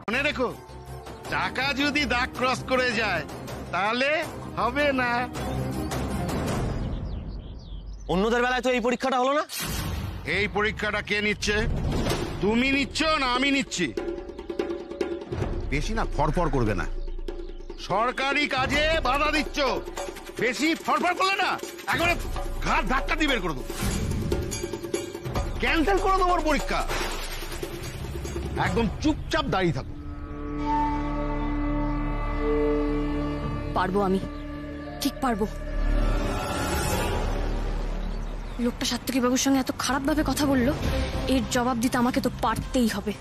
মনে রেখো, টাকা যদি দাগ ক্রস করে যায় তাহলে হবে না। অন্যদের বেলায় তো এই পরীক্ষাটা হলো না। এই পরীক্ষাটা কে নিচ্ছে? তুমি নিচ্ছ না আমি নিচ্ছি? বেশি না ফরফর করবে না, সরকারি কাজে বাধা দিচ্ছ। বেশি ফরফর করলে না একেবারে ঘাট ধাক্কা দিয়ে বের করে দেবো, ক্যান্সেল করে দেবো পরীক্ষা। একদম চুপচাপ দাঁড়িয়ে থাকো। পারবো, আমি ঠিক পারবো। লোকটা সাত্তকী বাবুর সঙ্গে এত খারাপ ভাবে কথা বললো, এর জবাব দিতে আমাকে তো পারতেই হবে।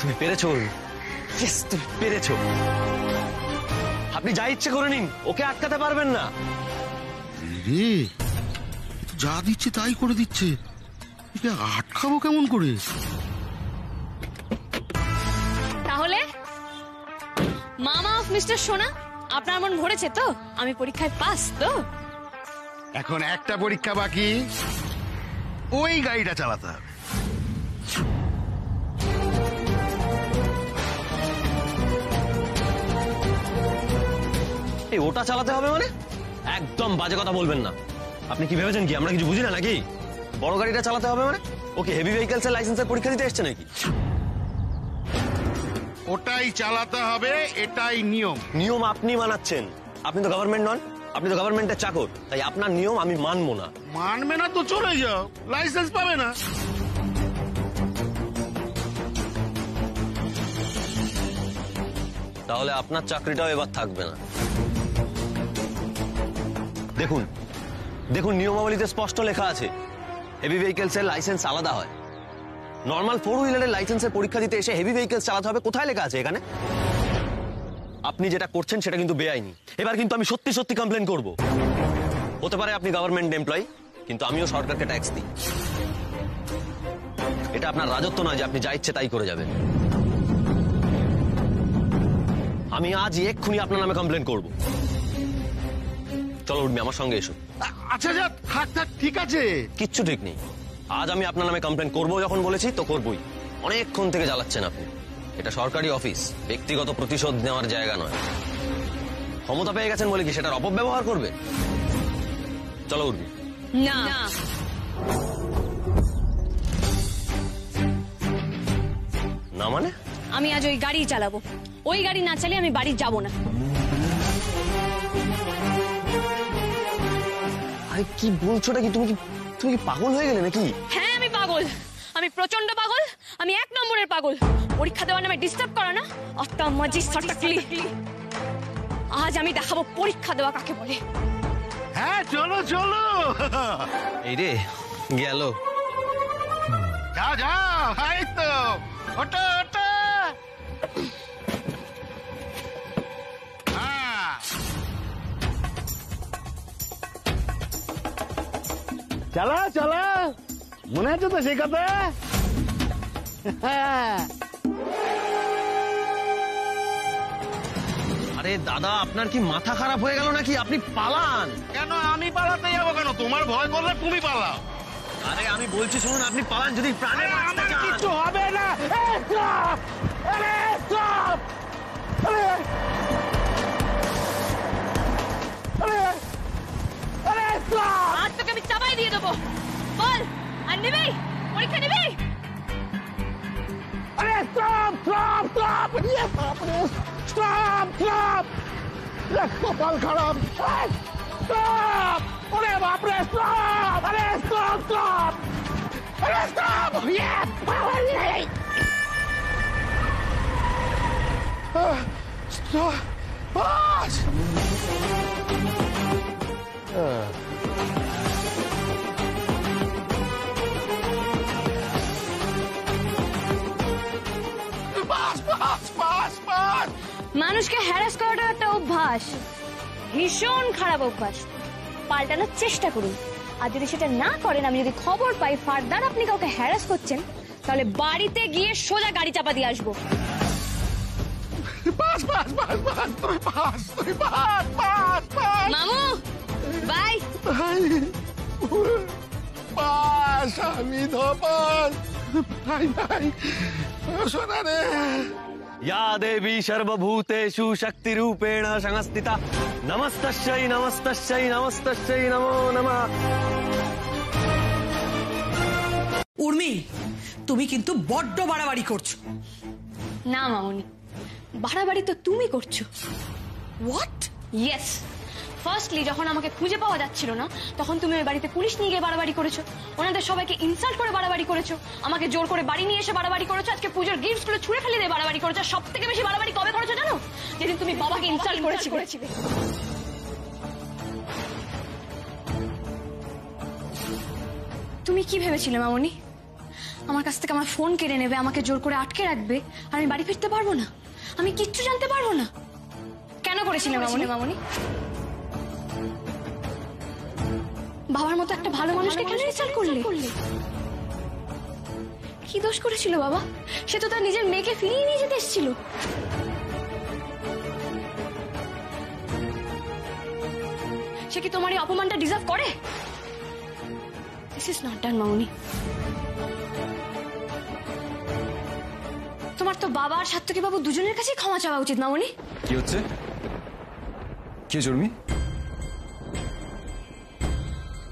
তুমি পেরেছো, তুমি পেরেছো। আপনি যা ইচ্ছে করে নিন, ওকে আটকাতে পারবেন না। রে যা দিচ্ছে তাই করে দিচ্ছে, একে আটকাবো কেমন করে? তাহলে মামা অফ মিস্টার সোনা, আপনার মন ভরেছে তো? আমি পরীক্ষায় পাস তো? এখন একটা পরীক্ষা বাকি, ওই গাড়িটা চালাতে হবে। এই ওটা চালাতে হবে মানে? একদম বাজে কথা বলবেন না। আপনি কি ভেবেছেন কি আমরা কিছু বুঝি না নাকি? বড় গাড়িটা চালাতে হবে মানে? ওকে হেভি ভেহিকলস এর লাইসেন্সের পরীক্ষা দিতে এসছে নাকি? ওটাই চালাতে হবে, এটাই নিয়ম। নিয়ম আপনি মানাচ্ছেন, আপনি তো গভর্নমেন্ট নন, আপনি তো গভর্নমেন্টের চাকর, তাই আপনার নিয়ম আমি মানবো না। মানবে না তো চলে যাও, লাইসেন্স পাবে না। তাহলে আপনার চাকরিটাও এবার থাকবে না। দেখুন দেখুন, নিয়মাবলীতে স্পষ্ট লেখা আছে হেভি ভেহিকলস এর লাইসেন্স আলাদা হয়। নর্মাল 4 হুইলারের লাইসেন্সের পরীক্ষা দিতে এসে হেভি ভেহিকলস চালাতে হবে, কোথায় লেখা আছে এখানে? আপনি যেটা করছেন সেটা কিন্তু বেআইনি। এবার কিন্তু আমি সত্যি সত্যি কমপ্লেন করব। হতে পারে আপনি গভর্নমেন্ট এমপ্লয়ি, কিন্তু আমিও সরকারকে ট্যাক্স দিই। এটা আপনার রাজত্ব নয় যে আপনি যা ইচ্ছে তাই করে যাবেন। আমি আজ এক্ষুনি আপনার নামে কমপ্লেন করব। চলো উর্মি, আমার সঙ্গে এসো। আচ্ছা যা, থাক থাক, ঠিক আছে। কিচ্ছু ঠিক নেই, আজ আমি আপনার নামে কমপ্লেন করবো। যখন বলেছি তো করবই। অনেকক্ষণ থেকে জ্বালাচ্ছেন আপনি। এটা সরকারি অফিস, ব্যক্তিগত প্রতিশোধ নেওয়ার জায়গা নয়। ক্ষমতা পেয়ে গেছেন বলে কি সেটার অপব্যবহার করবে? চলো উর্মি। না, না মানে? আমি আজ ওই গাড়ি চালাবো। ওই গাড়ি না চালিয়ে আমি বাড়ি যাব না। আরে কি বলছো নাকি? তুমি কি পাগল হয়ে গেলে নাকি? হ্যাঁ আমি পাগল, আমি প্রচন্ড পাগল, আমি 1 নম্বরের পাগল। পরীক্ষা দেওয়ার নামে ডিস্টার্ব করো না, অত্তা মাজি সটকলি। আজ আমি দেখাবো পরীক্ষা দেওয়া কাকে বলে। হ্যাঁ চলো চলো। এই রে গেল। যাও যাও, এই তো ওটা ওটা। চালা চালা, মনে আছে তো সেই কথা? আরে দাদা, আপনার কি মাথা খারাপ হয়ে গেল নাকি? আপনি পালান। কেন আমি পালাতে যাবো কেন? তোমার ভয় করলে তুমি পালাও। আরে আমি বলছি শুনুন, আপনি পালান যদি প্রাণে বাঁচতে চান। কিছু হবে না। আজ তোকে আমি চাপাই দিয়ে দেবো। বল, আর নিবি? পরীক্ষা নিবি? আরে stop stop stop, stop stop, কপাল খারাপ। স্টপ, ওরে বাপরে, স্টপ, আরে স্টপ স্টপ। মানুষকে হ্যারাস করাটা একটা অভ্যাস, ভীষণ খারাপ অভ্যাস। পাল্টানোর চেষ্টা করুন, আর যদি সেটা না করেন, আমি যদি খবর পাই ফার্দার আপনি কাউকে হ্যারাস করছেন, তাহলে বাড়িতে গিয়ে সোজা গাড়ি চাপা দিয়ে আসবো। মামু বাই। আমি ধপাস ভাই ভাই শোনা রে। या देवी सर्वभूतेषु शक्तिरूपेण संस्थिता नमस्तस्यै नमस्तस्यै नमस्तस्यै नमो नमः। উর্মি, তুমি কিন্তু বড্ড বাড়াবাড়ি করছো। না মামুনি, বাড়াবাড়ি তো তুমি করছো। হোয়াট? ইয়েস, ফার্স্টলি যখন আমাকে খুঁজে পাওয়া যাচ্ছিল না, তখন তুমি ওই বাড়িতে পুলিশ নিয়ে গিয়ে বাড়াবাড়ি করেছো, ওনাদের সবাইকে ইনসাল্ট করে বাড়াবাড়ি করেছো, আমাকে জোর করে বাড়ি নিয়ে এসে বাড়াবাড়ি করেছো, আজকে পুজোর গিফটস গুলো ছুঁড়ে ফেলে দিয়ে বাড়াবাড়ি করেছো। সব থেকে বেশি বাড়াবাড়ি কবে করেছো জানো? যেদিন তুমি বাবাকে ইনসাল্ট করেছিলে। তুমি কি ভেবেছিলে মামনি? আমার কাছ থেকে আমার ফোন কেড়ে নেবে, আমাকে জোর করে আটকে রাখবে, আর আমি বাড়ি ফিরতে পারবো না, আমি কিচ্ছু জানতে পারবো না? কেন করেছিলে মামনি? বাবার মতো একটা ভালো মানুষকে কেন ইনসাল্ট করলে? কি দোষ করেছিল বাবা? সে তো তার নিজের মেয়েকে ফিরিয়ে নিয়ে যেতে এসেছিল। সে কি তোমার এই অপমানটা ডিজার্ভ করে? দিস ইজ নট ডান মামনি। তোমার তো বাবা আর সাত্তকী বাবু দুজনের কাছেই ক্ষমা চাওয়া উচিত মামনি। কি হচ্ছে? কে জর্মি?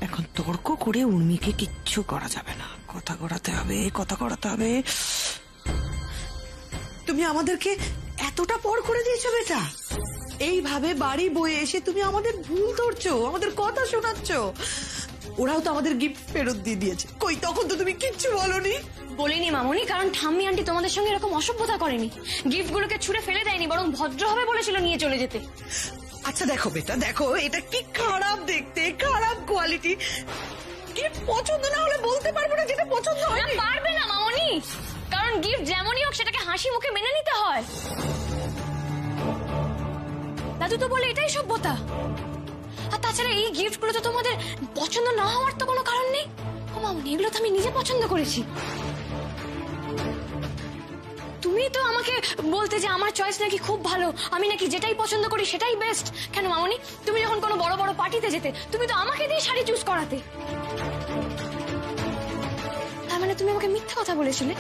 এখন তর্ক করে উর্মিকে কিচ্ছু করা যাবে না, কথা করাতে হবে। তুমি আমাদেরকে এতটা পর করে দিয়েছো বেটা। এইভাবে বাড়ি বয়ে এসে তুমি আমাদের ভুল ধরছো, আমাদের কথা শোনাচ্ছ। ওরাও তো আমাদের গিফট ফেরত দিয়ে দিয়েছে, কই তখন তো তুমি কিচ্ছু বলনি। বলিনি মামনি, কারণ ঠাম্মি আন্টি তোমাদের সঙ্গে এরকম অসভ্যতা করেনি, গিফট গুলোকে ছুঁড়ে ফেলে দেয়নি, বরং ভদ্রভাবে বলেছিল নিয়ে চলে যেতে। আচ্ছা দেখো বেটা, দেখো এটা কি খারাপ দেখতে, খারাপ কোয়ালিটি। গিফট পছন্দ না হলে বলতে পারবো না যেটা পছন্দ হয়নি। পারবে না মামনি, কারণ গিফট যেমনই হোক সেটাকে হাসি মুখে মেনে নিতে হয়। দাদু তো বলে এটাই সভ্যতা। আর তাছাড়া এই গিফট গুলো তো তোমাদের পছন্দ না হওয়ার তো কোনো কারণ নেই। ও মামনি, এগুলো তো আমি নিজে পছন্দ করেছি। তুমি তো আমাকে বলতে যে আমার চয়েস নাকি খুব ভালো, আমি নাকি যেটাই পছন্দ করি সেটাই বেস্ট। কেন মামনি, তুমি যখন কোনো বড় বড় পার্টিতে যেতে, তুমি তো আমাকে দিয়ে শাড়ি চুজ করাতে। তার মানে তুমি আমাকে মিথ্যা কথা বলেছিলে?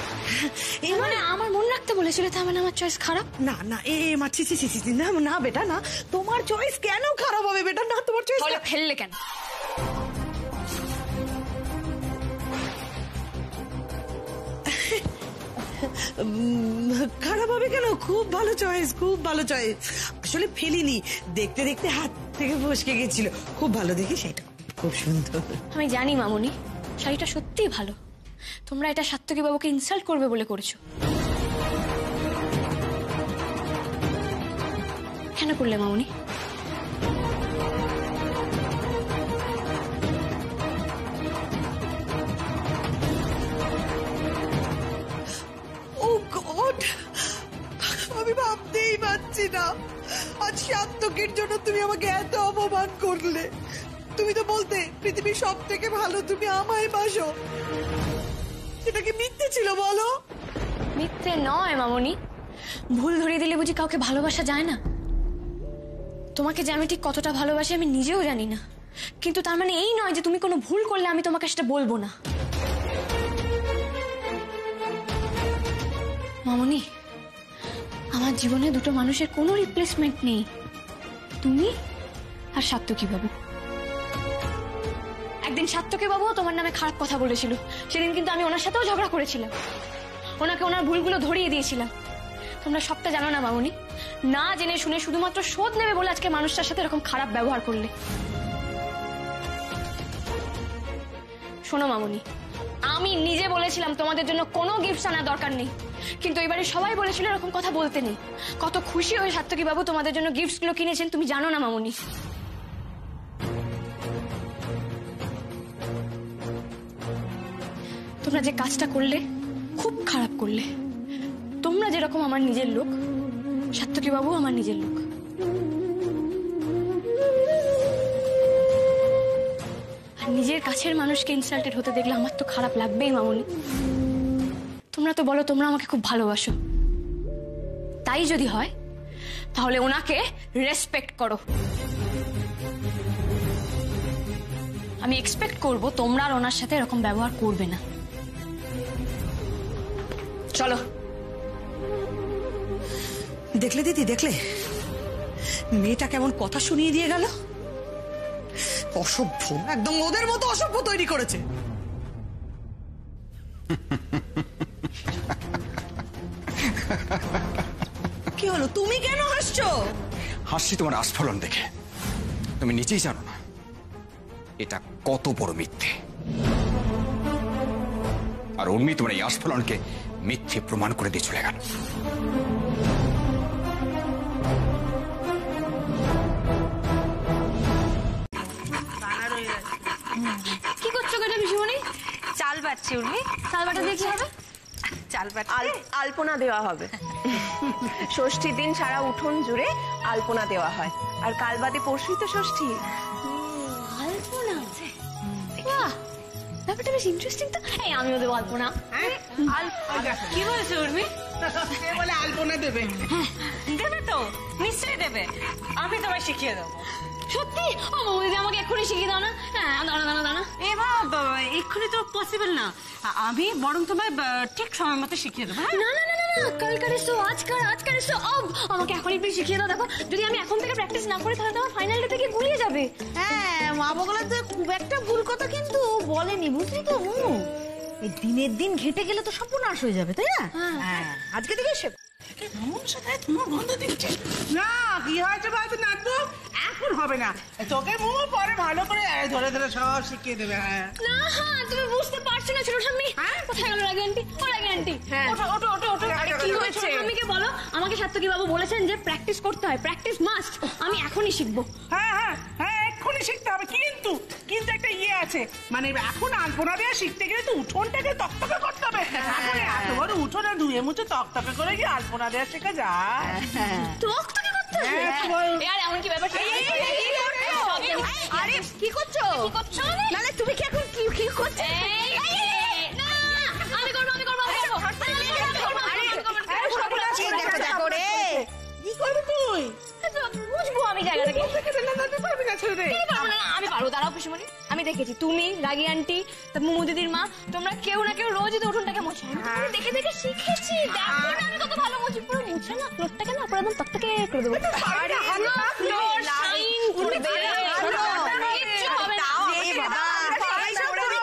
মানে আমার মন রাখতে বলেছিলে, তার মানে আমার চয়েস খারাপ? না না, মাছি না না বেটা, না তোমার চয়েস কেন খারাপ হবে বেটা? না তোমার চয়েস ফেললে কেন? খারাপ হবে কেন? খুব ভালো চয়েস, খুব ভালো চয়েস। আসলে ফেলিনি, দেখতে দেখতে হাত থেকে ফসকে গেছিল। খুব ভালো দেখে, সেটা খুব সুন্দর। আমি জানি মামনি, শাড়িটা সত্যিই ভালো। তোমরা এটা সাত্তকী বাবুকে ইনসাল্ট করবে বলে করেছো। কেন করলে মামনি? ও গড, আমি ভাবতেই পারছি না আজ সাত্তকীর জন্য তুমি আমাকে এত অপমান করলে। তুমি তো বলতে পৃথিবীর সব থেকে ভালো তুমি আমায় বাসো। সেটা কি মিথ্যে ছিল বলো? মিথ্যে নয় মামনি, ভুল ধরিয়ে দিলে বুঝি কাউকে ভালোবাসা যায় না? তোমাকে যে আমি ঠিক কতটা ভালোবাসি আমি নিজেও জানি না, কিন্তু তার মানে এই নয় যে তুমি কোনো ভুল করলে আমি তোমাকে সেটা বলবো না। মামনি, আমার জীবনে দুটো মানুষের কোনো রিপ্লেসমেন্ট নেই, তুমি আর সাত্তকী বাবু। একদিন সাত্তকী বাবুও তোমার নামে খারাপ কথা বলেছিল, সেদিন কিন্তু আমি ওনার সাথেও ঝগড়া করেছিলাম, ওনাকে ওনার ভুলগুলো ধরিয়ে দিয়েছিলাম। তোমরা সবটা জানো না মামনি, না জেনে শুনে শুধুমাত্র শোধ নেবে বলে আজকে মানুষটার সাথে এরকম খারাপ ব্যবহার করলে। শোনো মামনি, আমি নিজে বলেছিলাম তোমাদের জন্য কোনো গিফট আনার দরকার নেই, কিন্তু এবারে সবাই বলেছিল এরকম কথা বলতে নেই। কত খুশি হয়ে সাত্তকী বাবু তোমাদের জন্য গিফটস গুলো কিনেছেন তুমি জানো না মামুনি। তোমরা যে কাজটা করলে খুব খারাপ করলে। তোমরা যেরকম আমার নিজের লোক, সাত্তকী বাবু আমার নিজের লোক। আর নিজের কাছের মানুষকে ইনসাল্টেড হতে দেখলে আমার তো খারাপ লাগবেই মামুনি। তোমরা তো বলো তোমরা আমাকে খুব ভালোবাসো, তাই যদি হয় তাহলে ওনাকে রেসপেক্ট করো। আমি এক্সপেক্ট করব তোমরা আর ওনার সাথে এরকম ব্যবহার করবে না। চলো। দেখলে দিদি, দেখলে মেয়েটা কেমন কথা শুনিয়ে দিয়ে গেল। অসভ্য, একদম ওদের মতো অসভ্য তৈরি করেছে। কি হলো, তুমি কেন হাসছো? হাসছি তোমার আস্ফলন দেখে। তুমি নিজেই জানো না এটা কত বড় মিথ্যে। আর উর্মি তোমার এই আস্ফলনকে মিথ্যে প্রমাণ করে দিয়ে চলে গেল। কি করছো কেন পিসিমণি? চাল বাটছি উর্মি। চাল বাটা দিয়ে কি হবে? চাল বাট আলপনা দেওয়া হবে। ষষ্ঠীর দিন সারা উঠোন জুড়ে আলপনা দেওয়া হয়, আর কাল বাদে পরশুই তো ষষ্ঠী। আলপনা? বাহ, ব্যাপারটা বেশ ইন্টারেস্টিং তো। এই আমিও দেবো আলপনা। কি বলছো উর্মি? বলে আলপনা দেবে। দেবে তো, নিশ্চয়ই দেবে। আমি তোমায় শিখিয়ে দেবো। সত্যি? ও মামুনি আমাকে এক্ষুনি শিখিয়ে দাও না। হ্যাঁ, দাঁড়া দাঁড়া দাঁড়া। এবার এক্ষুনি তো পসিবল না, আমি বরং তোমায় ঠিক সময় মতো শিখিয়ে দেবো। না না না না না, কালকার এসো, আজকার এসো। আমাকে এখনই প্লিজ শিখিয়ে দাও। দেখো যদি আমি এখন থেকে প্র্যাকটিস না করি তাহলে তো আমার ফাইনাল ডে থেকে গুলিয়ে যাবে। হ্যাঁ, মা বগলাতে খুব একটা ভুল কথা কিন্তু বলেনি, বুঝলি তো? এই দিনের দিন ঘেটে গেলে তো সর্বনাশ হয়ে যাবে, তাই না? হ্যাঁ, আজকে থেকে সে না, কি হয়েছে বলতো নাটক? এখন হবে না, তোকে মুখ পরে ভালো করে ধরে ধরে সব শিখিয়ে দেবে। হ্যাঁ না, হ্যাঁ তুমি বুঝতে পারছো না ছোট ঠাম্মি। কোথায় গেল রাগি আন্টি? ও রাগি আন্টি, ওঠো ওঠো ওঠো ওঠো। আরে কি হয়েছে? ছোট ঠাম্মিকে বলো আমাকে সাত্তকী বাবু বলেছেন যে প্র্যাকটিস করতে হয়, প্র্যাকটিস মাস্ট। আমি এখনই শিখবো। হ্যাঁ হ্যাঁ হ্যাঁ, এক্ষুনি শিখতে হবে। কিন্তু কিন্তু একটা ইয়ে আছে, মানে এখন আলপনা দেওয়া শিখতে গেলে তো উঠোনটাকে তকতকে করতে হবে। এখন এত বড় উঠোনে ধুয়ে মুছে তকতকে করে কি আলপনা দেওয়া শেখা যায়? টকটকে করতে হবে? আরে এমন কি ব্যাপার? আরে কি করছো? কি করছো? নালে তুমি কি এখন কি করছো? না, আমি করবো আমি করবো আমি করবো। দেখো দেখো রে, কি করবি তুই? বুঝবো আমি জায়গাটাকে। পারবি না, ছেড়ে দে। আমি পারবো, দাঁড়াও পিসিমণি। আমি দেখেছি তুমি, রাগি আন্টি, মোমো দিদির মা, তোমরা কেউ না কেউ রোজই তো উঠোনটাকে মোছো। আমি দেখে দেখে শিখেছি। দেখো না আমি কত ভালো মুছি। পুরো মুছে না ফ্লোরটাকে না পুরো একদম তকতকে করে দেবো। ফ্লোর শাইন করবে। কিচ্ছু হবে না। এ বাবা, এইসব তুমি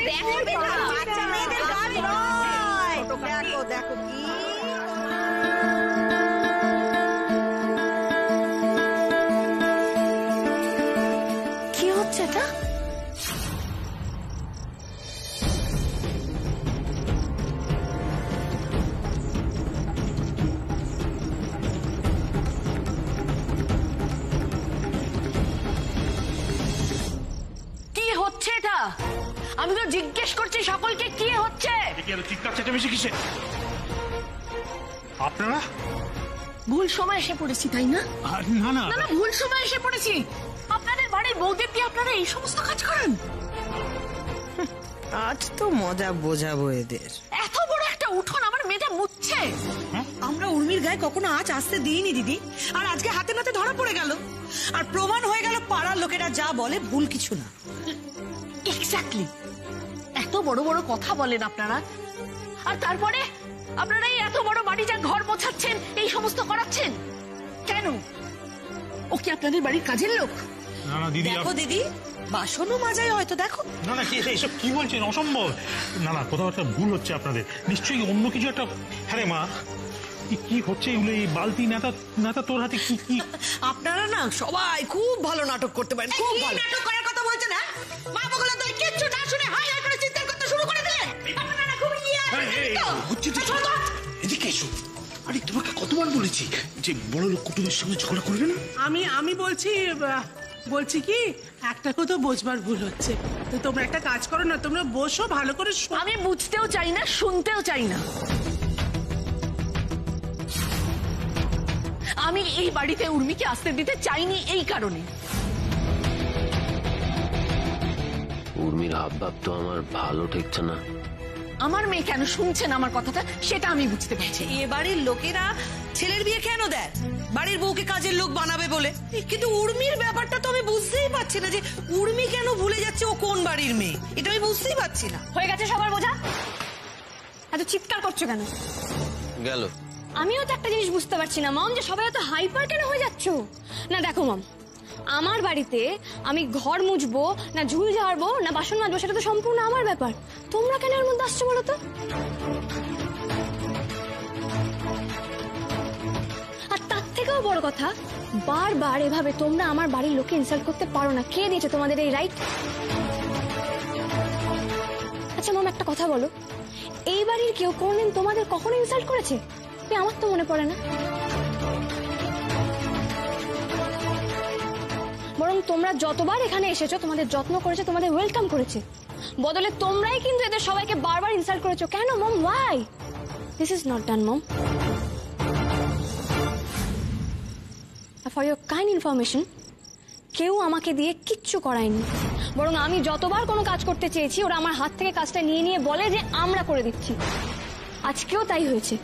কেন করছো? বাচ্চা মেয়েদের গান নয়। দেখো দেখো কি কি হচ্ছে এটা? কি হচ্ছে এটা? আমি তো জিজ্ঞেস করছি সকলকে কি হচ্ছে। চিৎকার চেঁচামেচি কিসে? আপনারা ভুল সময় এসে পড়েছি, তাই না? না না না না, ভুল সময় এসে পড়েছি। আপনাদের বাড়ির বউদের দিয়ে আপনারা এই সমস্ত কাজ করেন? আজ তো মজা বোঝাবো এদের। এত বড় একটা উঠোন আমার মেয়েটা মুছছে। আমরা উর্মির গায়ে কখনো আঁচ আসতে দিইনি দিদি, আর আজকে হাতে নাতে ধরা পড়ে গেল। আর প্রমাণ হয়ে গেল পাড়ার লোকেরা যা বলে ভুল কিছু না। এক্স্যাক্টলি, এত বড় বড় কথা বলেন আপনারা, আর তারপরে আপনারা এই এত বড় বাড়িটা ঘর মোছাচ্ছেন, এই সমস্ত করাচ্ছেন কেন? ও কি আপনাদের বাড়ির কাজের লোক? না না দিদি, দেখো দিদি, বাসনও মাজায় হয়তো। দেখো না না, এসব কি বলছেন? অসম্ভব। না না, কোথাও একটা ভুল হচ্ছে আপনাদের। নিশ্চয়ই অন্য কিছু একটা। হ্যাঁ রে মা, কি হচ্ছে এগুলো? এই বালতি নেতা নেতা তোর হাতে কি কি? আপনারা না সবাই খুব ভালো নাটক করতে পারেন, খুব ভালো। নাটক করার কথা বলছো না? মা বগলা তো কিচ্ছু না শুনে হাই হাই করে চিৎকার করতে শুরু করে দিলেন। আপনারা খুব ইয়ে এদিকে এসো। আরে তোমাকে কতবার বলেছি যে বড় লোক কুটুমের সঙ্গে ঝগড়া করবে না? আমি বলছি কি একটা কথা বোঝবার ভুল হচ্ছে। তো তোমরা একটা কাজ করো না, তোমরা বসো ভালো করে আমি বুঝতেও চাই না, শুনতেও চাই না। আমি এই বাড়িতে উর্মিকে আসতে দিতে চাইনি এই কারণে। উর্মির হাবভাব তো আমার ভালো ঠেকছে না। আমার মেয়ে কেন শুনছে না আমার কথাটা, সেটা আমি বুঝতে পারছি। এ বাড়ির লোকেরা ছেলের বিয়ে কেন দেয়? বাড়ির বউকে কাজের লোক বানাবে বলে। কিন্তু উর্মির ব্যাপারটা তো আমি বুঝতেই পারছি না যে উর্মি কেন ভুলে যাচ্ছে ও কোন বাড়ির মেয়ে। এটা আমি বুঝতেই পারছি না। হয়ে গেছে সবার বোঝা? এত চিৎকার করছো কেন? গেল। আমিও তো একটা জিনিস বুঝতে পারছি না মম, যে সবাই এত হাইপার কেন হয়ে যাচ্ছ? না দেখো মম, আমার বাড়িতে আমি ঘর মুছবো না ঝুল ঝাড়বো না বাসন মাজবো সেটা তো সম্পূর্ণ আমার ব্যাপার। তোমরা কেন এর মধ্যে আসছো বলো তো? আর তার থেকেও বড় কথা, বারবার এভাবে তোমরা আমার বাড়ির লোকে ইনসাল্ট করতে পারো না। কে দিয়েছে তোমাদের এই রাইট? আচ্ছা মম, একটা কথা বলো, এই বাড়ির কেউ কোনদিন তোমাদের কখনো ইনসাল্ট করেছে? আমার তো মনে পড়ে না। বরং তোমরা যতবার এখানে এসেছো তোমাদের যত্ন করেছে, তোমাদের ওয়েলকাম করেছে, বদলে তোমরাই কিন্তু এদের সবাইকে বারবার ইনসাল্ট করেছো। কেন mom? Why? This is not done mom. For your kind information, কেউ আমাকে দিয়ে কিচ্ছু করায়নি, বরং আমি যতবার কোনো কাজ করতে চেয়েছি ওরা আমার হাত থেকে কাজটা নিয়ে নিয়ে বলে যে আমরা করে দিচ্ছি। আজকেও তাই হয়েছে।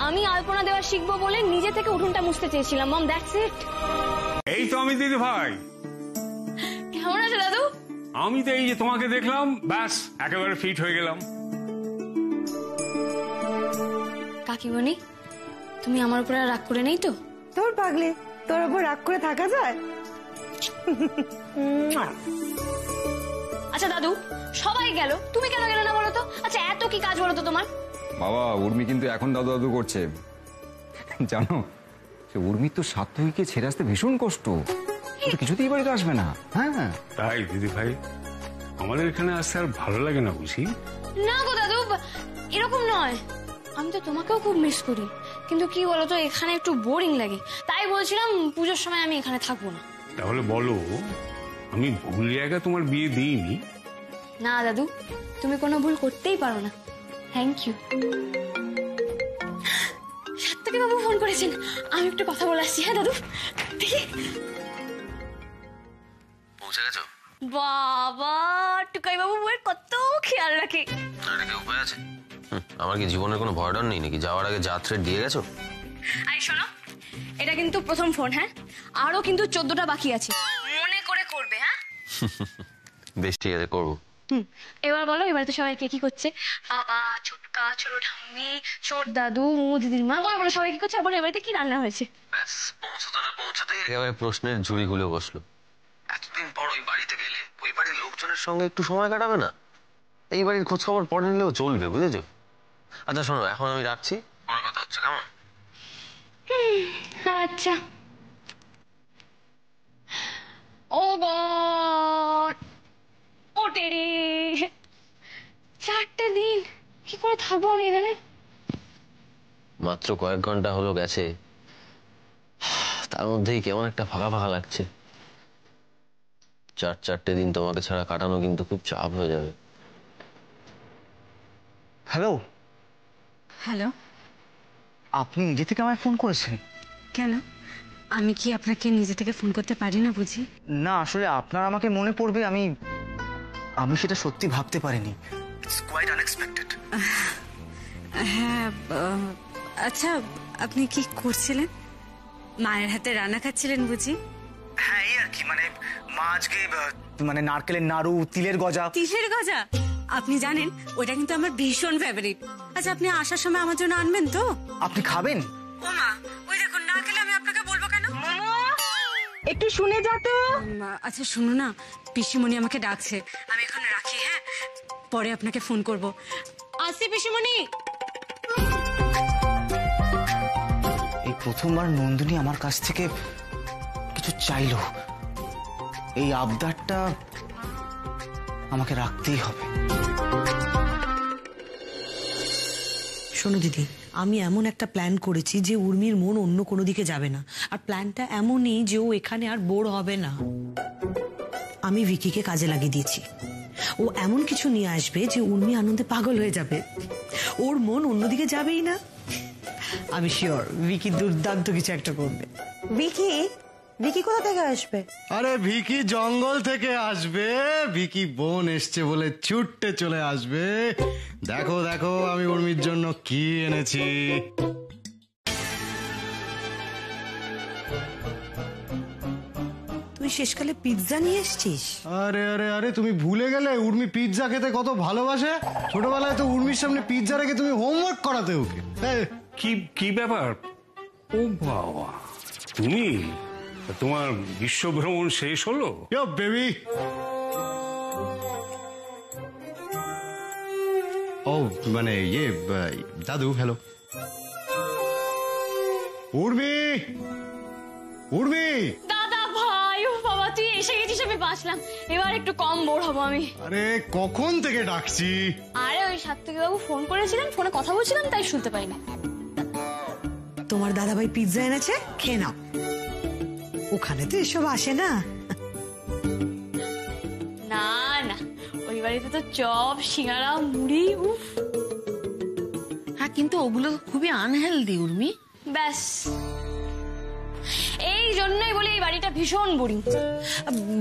আমি আলপনা দেওয়া শিখবো বলে নিজে থেকে উঠোনটা মুছতে চেয়েছিলাম মম, দ্যাটস ইট। এই তো আমি দিদি ভাই। কেমন আছো দাদু? আমি তো এই যে তোমাকে দেখলাম, ব্যাস একেবারে ফিট হয়ে গেলাম। কাকিমণি, তুমি আমার উপর আর রাগ করে নেই তো? তোর পাগলি, তোর উপর রাগ করে থাকা যায়? আচ্ছা দাদু, সবাই গেল, তুমি কেন গেলে না বলো তো? আচ্ছা এত কি কাজ বলো তো তোমার? বাবা, উর্মি কিন্তু এখন দাদু দাদু করছে জানো। সে উর্মির তো সাত্তকীকে ছেড়ে আসতে ভীষণ কষ্ট, কিছুতেই বাড়িতে আসবে না। হ্যাঁ তাই দিদি ভাই, আমাদের এখানে আসতে আর ভালো লাগে না বুঝি? না গো দাদু, এরকম নয়। আমি তো তোমাকেও খুব মিস করি, কিন্তু কি বলতো এখানে একটু বোরিং লাগে, তাই বলছিলাম পুজোর সময় আমি এখানে থাকবো না। তাহলে বলো, আমি ভুল জায়গা তোমার বিয়ে দিইনি? না দাদু, তুমি কোনো ভুল করতেই পারো না। Thank you. Satyaki Babu phone করেছেন, আমি একটু কথা বলে আসছি। হ্যাঁ দাদু, দেখি। পৌঁছে গেছো? বাবা, টুকাই বাবু বউয়ের কত খেয়াল রাখে। এটা কি উপায় আছে? আমার কি জীবনের কোনো ভয় ডর নেই নাকি? যাওয়ার আগে যা থ্রেট দিয়ে গেছো। আই শোনো, এটা কিন্তু প্রথম ফোন, হ্যাঁ? আরো কিন্তু 14টা বাকি আছে, মনে করে করবে। হ্যাঁ বেশ, ঠিক আছে, করবো। এবার বলো, এবার তো সবাই কে কি করছে? বাবা, ছোটকা, ছোট ঠাম্মি, ছোট দাদু, দিদির মা, বলো সবাই কি করছে? বলো এবারে কি রান্না হয়েছে? ব্যাস, পৌঁছতে না পৌঁছতে একেবারে প্রশ্নের ঝুড়ি খুলে বসলো। এতদিন পর ওই বাড়িতে গেলে ওই বাড়ির লোকজনের সঙ্গে একটু সময় কাটাবে না? এই বাড়ির খোঁজ খবর পরে নিলেও চলবে, বুঝেছো? আচ্ছা শোনো, এখন আমি রাখছি, পরে কথা হচ্ছে, কেমন? আচ্ছা। ও গড, ওটে রে, 4টে দিন কি করে থাকবো আমি এখানে? মাত্র কয়েক ঘন্টা হলো গেছে, তার মধ্যেই কেমন একটা ফাঁকা ফাঁকা লাগছে। 4টে দিন তোমাকে ছাড়া কাটানো কিন্তু খুব চাপ হয়ে যাবে। হ্যালো হ্যালো, আপনি নিজে থেকে আমায় ফোন করেছেন? কেন? আমি কি আপনাকে নিজে থেকে ফোন করতে পারি না বুঝি? না, আসলে আপনার আমাকে মনে পড়বে আমি সেটা সত্যি ভাবতে পারিনি। It's quite unexpected. হ্যাঁ, আচ্ছা আপনি কি করছিলেন? মায়ের হাতে রান্না খাচ্ছিলেন বুঝি? হ্যাঁ, এই আর কি, মা আজকে নারকেলের নাড়ু, তিলের গজা। তিলের গজা? আপনি জানেন ওটা কিন্তু আমার ভীষণ ফেভারিট। আচ্ছা আপনি আসার সময় আমার জন্য আনবেন তো? আপনি খাবেন? ও মা, ওই দেখুন, না খেলে আমি আপনাকে বলবো কেন? একটু শুনে যা তো। আচ্ছা শুনো না, পিসিমণি আমাকে ডাকছে, আমি এখন রাখি। হ্যাঁ, পরে আপনাকে ফোন করব। আসি পিসিমণি। এই প্রথমবার নন্দিনী আমার কাছ থেকে দাদু চাইলো, এই আবদারটা আমাকে রাখতেই হবে। শোনো দিদি, আমি এমন একটা প্ল্যান করেছি যে উর্মির মন অন্য কোনো দিকে যাবে না, আর প্ল্যানটা এমনই যে ও এখানে আর বোর হবে না। আমি ভিকিকে কাজে লাগিয়ে দিয়েছি। ও এমন কিছু নিয়ে আসবে যে উর্মি আনন্দে পাগল হয়ে যাবে, ওর মন অন্যদিকে যাবেই না। আমি শিওর ভিকি দুর্দান্ত কিছু একটা করবে। ভিকি ভিকি কোথা থেকে আসবে? আরে ভিকি জঙ্গল থেকে আসবে, ভিকি বোন এসছে বলে ছুটতে চলে আসবে। দেখো দেখো আমি উর্মির জন্য কি এনেছি। তুই শেষকালে পিৎজা নিয়ে এসছিস? আরে আরে আরে তুমি ভুলে গেলে উর্মি পিৎজা খেতে কত ভালোবাসে। ছোটবেলায় তো উর্মির সামনে পিৎজা রেখে তুমি হোমওয়ার্ক করাতে ওকে। কি কি ব্যাপার? ও বাবা, তুমি তোমার বিশ্ব ভ্রমণ শেষ হলো? বেবি, ও মানে ইয়ে দাদু, হ্যালো। উর্মি, উর্মি। দাদা ভাই, ও বাবা তুই এসে গেছিস, আমি বাঁচলাম। এবার একটু কম বোর হবো আমি। আরে কখন থেকে ডাকছি। আরে ওই সাত্বিক বাবু ফোন করেছিলেন, ফোনে কথা বলছিলাম তাই শুনতে পাইনি। তোমার দাদা ভাই পিৎজা এনেছে, খেয়ে নাও। ওখানে তো এসব আসে না। না না, ওই বাড়িতে তো চপ, সিঙ্গারা, মুড়ি। উফ, হ্যাঁ কিন্তু ওগুলো খুবই আনহেলদি উর্মি। ব্যাস এই জন্যই বলি এই বাড়িটা ভীষণ বোরিং।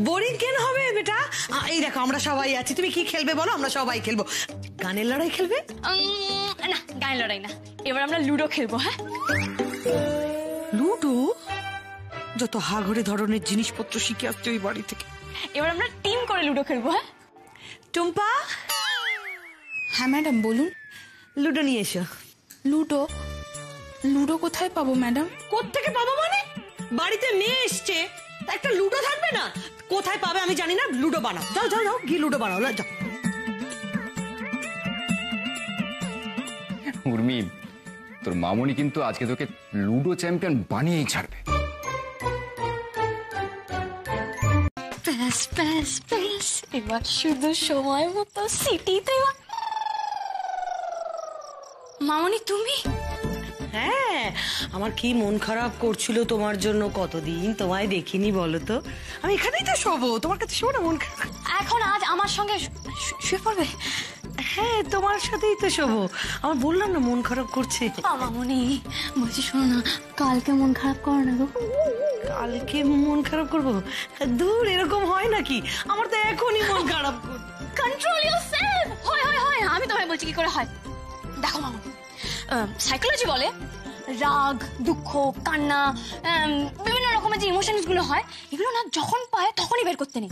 বোরিং কেন হবে বেটা? এই দেখো আমরা সবাই আছি, তুমি কি খেলবে বলো? আমরা সবাই খেলবো। গানের লড়াই খেলবে? না, গানের লড়াই না, এবার আমরা লুডো খেলবো। হ্যাঁ, লুডো? যত হাঘরে ধরনের জিনিসপত্র শিখে আসছে ওই বাড়ি থেকে। এবার আমরা টিম করে লুডো খেলবো। হ্যাঁ টুম্পা। হ্যাঁ ম্যাডাম বলুন। লুডো নিয়ে এসো। লুডো? লুডো কোথায় পাবো ম্যাডাম? কোত্থেকে পাবো মানে? বাড়িতে মেয়ে এসছে, একটা লুডো থাকবে না? কোথায় পাবে আমি জানি না, লুডো বানাও। যাও যাও যাও, গিয়ে লুডো বানাও, যাও। উর্মি, তোর মামনি কিন্তু আজকে তোকে লুডো চ্যাম্পিয়ন বানিয়েই ছাড়বে। ব্যাস ব্যাস ব্যাস, এবার শুধু সময় মতো সিটিতে। মামনি তুমি? হ্যাঁ, আমার কি মন খারাপ করছিল তোমার জন্য, কতদিন তোমায় দেখিনি বলো তো। আমি এখানেই তো শোবো, তোমার কাছে শোবো না মন খারাপ? এখন আজ আমার সঙ্গে শুয়ে পড়বে? হ্যাঁ, তোমার সাথেই তো শোবো। আমার বললাম না মন খারাপ করছে। মামনি বলছি, শোনো না, কালকে মন খারাপ করো না গো। কালকে মন খারাপ করবো? দূর, এরকম হয় নাকি? আমার তো এখনই মন খারাপ করছে। Control yourself. হয় হয় হয়, আমি তোমায় বলছি কি করে হয়। দেখো মামনি, সাইকোলজি বলে রাগ, দুঃখ, কান্না, বিভিন্ন রকমের যে ইমোশনস গুলো হয়, এগুলো না যখন পায় তখনই বের করতে নেই,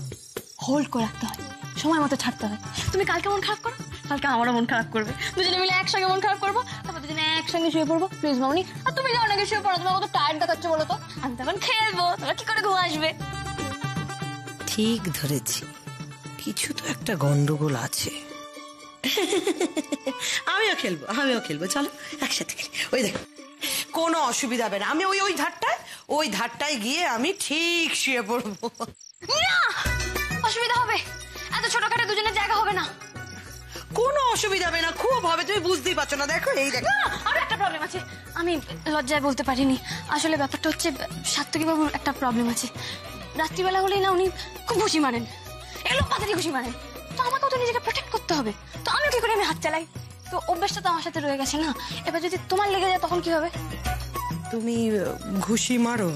হোল্ড করে রাখতে হয়, সময় মতো ছাড়তে হয়। তুমি কালকে মন খারাপ করো, কালকে আমারও মন খারাপ করবে, দুজনে মিলে একসঙ্গে মন খারাপ করবো, তারপর দুজনে একসঙ্গে শুয়ে পড়বো। প্লিজ মামনি, আর তুমি যাও নাকি শুয়ে পড়ো, তোমার কত টায়ার্ড দেখাচ্ছে বলো তো। আমি তখন খেলবো, তোমার কি করে ঘুম আসবে? ঠিক ধরেছি, কিছু তো একটা গন্ডগোল আছে। আমিও খেলবো, আমিও খেলবো, চলো একসাথে খেলি। ওই দেখো, কোনো অসুবিধা হবে না, আমি ওই ধারটায় গিয়ে আমি ঠিক শুয়ে পড়বো। না, অসুবিধা হবে, এত ছোটখাটো দুজনের জায়গা হবে না। কোনো অসুবিধা হবে না, খুব হবে, তুমি বুঝতেই পারছো না। দেখো এই দেখো, আর একটা প্রবলেম আছে, আমি লজ্জায় বলতে পারিনি। আসলে ব্যাপারটা হচ্ছে, সাত্তকী বাবুর একটা প্রবলেম আছে। রাত্রিবেলা হলেই না উনি খুব ঘুষি মারেন, এগুলো পাতারি ঘুষি মারেন। তো আমাকেও তো নিজেকে প্রোটেক্ট করতে হবে, তো আমি কি করে আমি হাত চালাই? তো অভ্যাসটা তো আমার সাথে রয়ে গেছে না। এবার যদি তোমার লেগে যায় তখন কি হবে? তুমি ঘুষি মারো?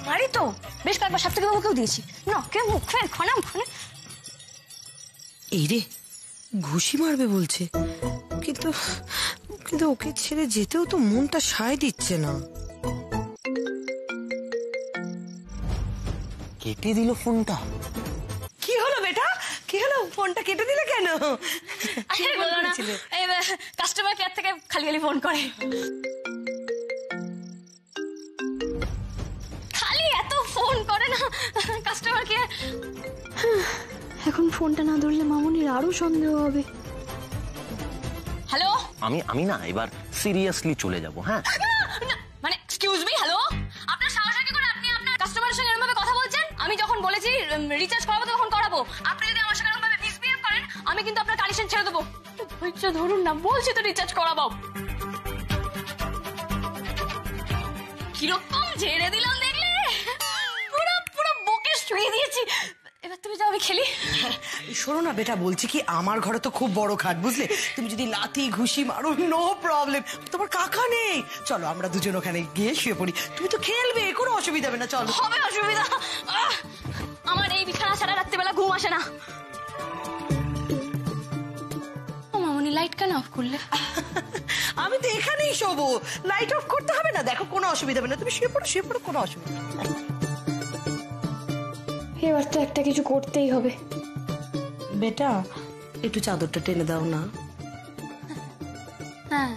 মারি তো, বেশ কয়েকবার সাত্তকী বাবুকেও দিয়েছি। না কে মুখ ফের খনা খনে। এই রে, ঘুষি মারবে বলছে, কিন্তু কিন্তু ওকে ছেড়ে যেতেও তো মনটা সায় দিচ্ছে না। কেটে দিল ফোনটা। কি হলো বেটা, কি হলো? ফোনটা কেটে দিলে কেন? কাস্টমার কেয়ার থেকে খালি খালি ফোন করে, খালি এত ফোন করে না কাস্টমার কেয়ার। এখন ফোনটা না ধরলে মামুনির আরো সন্দেহ হবে। হ্যালো, আমি না এবার সিরিয়াসলি চলে যাব। হ্যাঁ মানে এক্সকিউজ মি, হ্যালো, আপনার সাহস কি করে আপনি আপনার কাস্টমারের সঙ্গে এরকম ভাবে কথা রিচার্জ করাবো তখন করাবো। আপনি যদি আমার সাথে এরকমভাবে মিসবিহেভ করেন আমি কিন্তু আপনার কানেকশন ছেড়ে দেবো। ধৈর্য ধরুন না, বলছি তো রিচার্জ করাবো। কিরকম ঝেড়ে দিলাম দেখলে, পুরো পুরো বুকে শুয়ে দিয়েছি। এবার তুমি যাও, আমি খেলি। শোনো না বেটা, বলছি কি আমার ঘরে তো খুব বড় খাট, বুঝলে? তুমি যদি লাথি ঘুষি মারো নো প্রবলেম, তোমার কাকা নেই। চলো আমরা দুজন ওখানে গিয়ে শুয়ে পড়ি, তুমি তো খেলবে, কোনো অসুবিধা হবে না। চলো। হবে অসুবিধা, আমার এই বিছানা ছাড়া রাত্রেবেলা ঘুম আসে না। মামনি লাইট কেন অফ করলে? আমি তো এখানেই শোবো, লাইট অফ করতে হবে না। দেখো কোনো অসুবিধা হবে না, তুমি শুয়ে পড়ো, কোনো অসুবিধা নেই। এবার তো একটা কিছু করতেই হবে। বেটা একটু চাদরটা টেনে দাও না। হ্যাঁ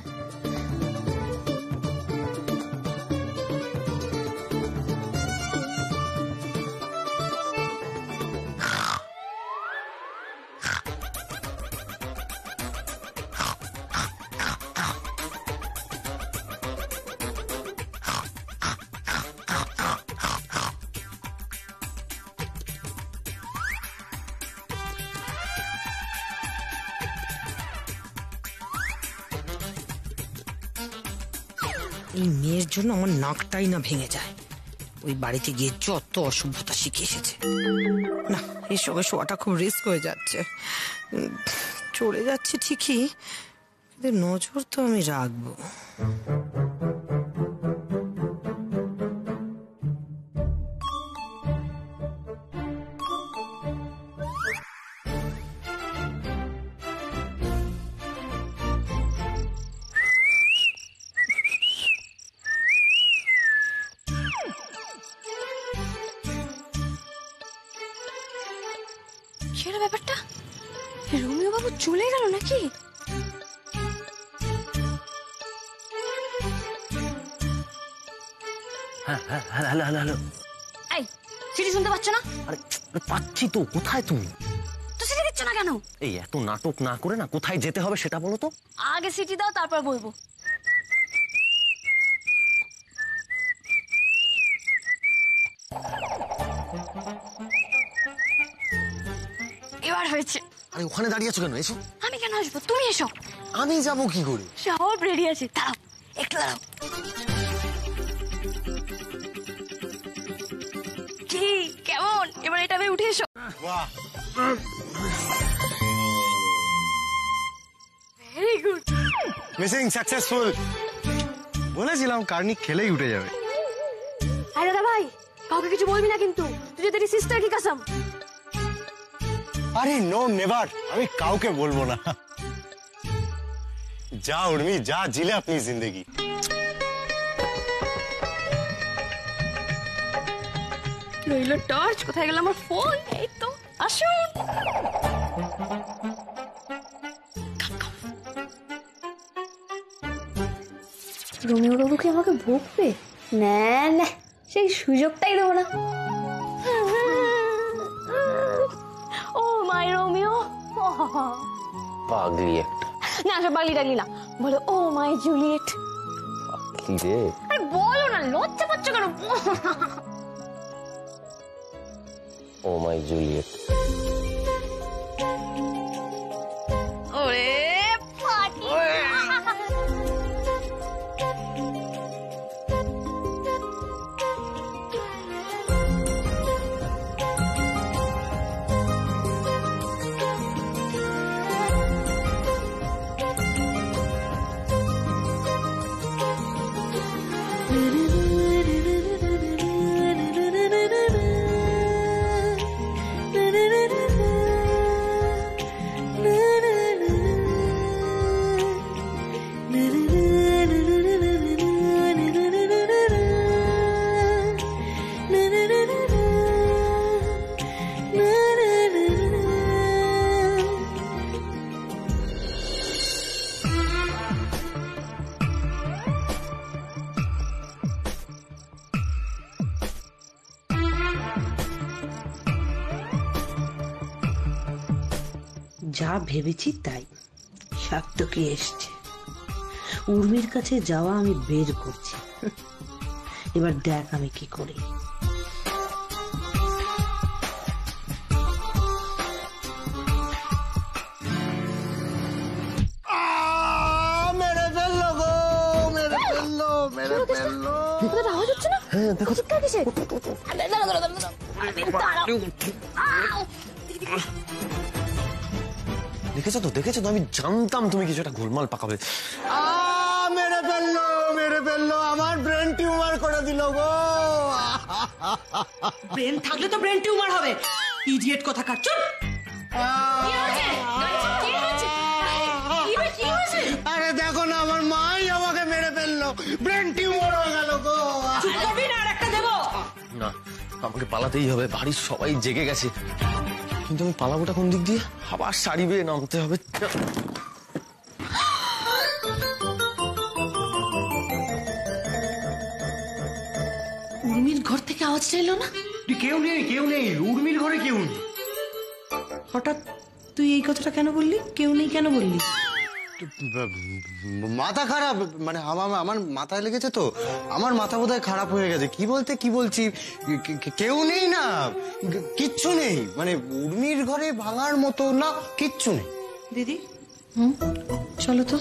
এই মেয়ের জন্য আমার নাকটাই না ভেঙে যায়। ওই বাড়িতে গিয়ে যত অসভ্যতা শিখে এসেছে। না, এই সঙ্গে শোয়াটা খুব রিস্ক হয়ে যাচ্ছে। চলে যাচ্ছে ঠিকই, কিন্তু নজর তো আমি রাখবো। কি ব্যাপারটা? রোমিও বাবু চলে গেল নাকি? হ্যালো। এই সিটি শুনতে পাচ্ছ না? আরে পাচ্ছি তো, কোথায় তুমি? তো সিটি দিচ্ছ না কেন? এই এত নাটক না করে না কোথায় যেতে হবে সেটা বলো তো। আগে সিটি দাও, তারপর বলবো। এবার হয়েছে। আরে ওখানে দাঁড়িয়ে আছো কেন? এসো। আমি কেন আসবো? তুমি এসো। আমি যাবো কি করে? সব রেডি আছে, দাঁড়াও একটু দাঁড়াও। কি কেমন? এবার এটা আমি উঠে এসো। Very good. Mission successful. বলেছিলাম কার্নিক খেলেই উঠে যাবে। আরে দাদা ভাই, কাউকে কিছু বলবি না কিন্তু। তুই তেরি সিস্টার কি কসম। আরে নো নেভার, আমি কাউকে বলবো না। যা উর্মি, যা জিলে আপনি জিন্দগি। রইল টর্চ, কোথায় গেল আমার ফোন? এই তো, আসুন। রোমিও বাবু কি আমাকে বকবে? না না, সেই সুযোগটাই দেবো না। ও মাই রোমিও। পাগলি একটা। না সব পাগলি টাগলি না, বলো ও মাই জুলিয়েট। কি রে? আরে বলো না, লজ্জা পাচ্ছ কেন? ও মাই জুলিয়েট। ওরে পাটি। যা ভেবেছি তাই, সাত্তকী এসছে। উর্মির কাছে যাওয়া আমি বের করছি। এবার দেখ আমি কি করি। কোথাও আওয়াজ হচ্ছে না? হ্যাঁ দেখো চিৎকার কিসে? আরে দাঁড়াও দাঁড়াও দাঁড়াও, আরে দাঁড়াও। দেখেছো তো আমি জানতাম তুমি কিছু একটা গোলমাল পাকাবে। মেরে ফেললো আমার ব্রেন টিউমার করে দিল গো। ব্রেন থাকলে তো ব্রেন টিউমার হবে, ইডিয়েট কথা কাট। চুপ। আরে দেখো না, আমার মাই আমাকে মেরে ফেললো, ব্রেন টিউমার হয়ে গেল গো। চুপ করবি না? আর একটা দেবো না, আমাকে পালাতেই হবে, বাড়ির সবাই জেগে গেছে। কিন্তু আমি পালাবোটা কোন দিক দিয়ে? আবার শাড়ি বেয়ে নামতে হবে। উর্মির ঘর থেকে আওয়াজটা এলো না? কেউ নেই, উর্মির ঘরে কেউ নেই। হঠাৎ তুই এই কথাটা কেন বললি? কেউ নেই কেন বললি? মাথা খারাপ, মানে আমার মাথায় লেগেছে তো, আমার মাথা বোধহয় খারাপ হয়ে গেছে। কি বলছি, কেউ নেই না, কিচ্ছু নেই, মানে উর্মির ঘরে ভাঙার মতো না, কিচ্ছু নেই। দিদি চলো তো।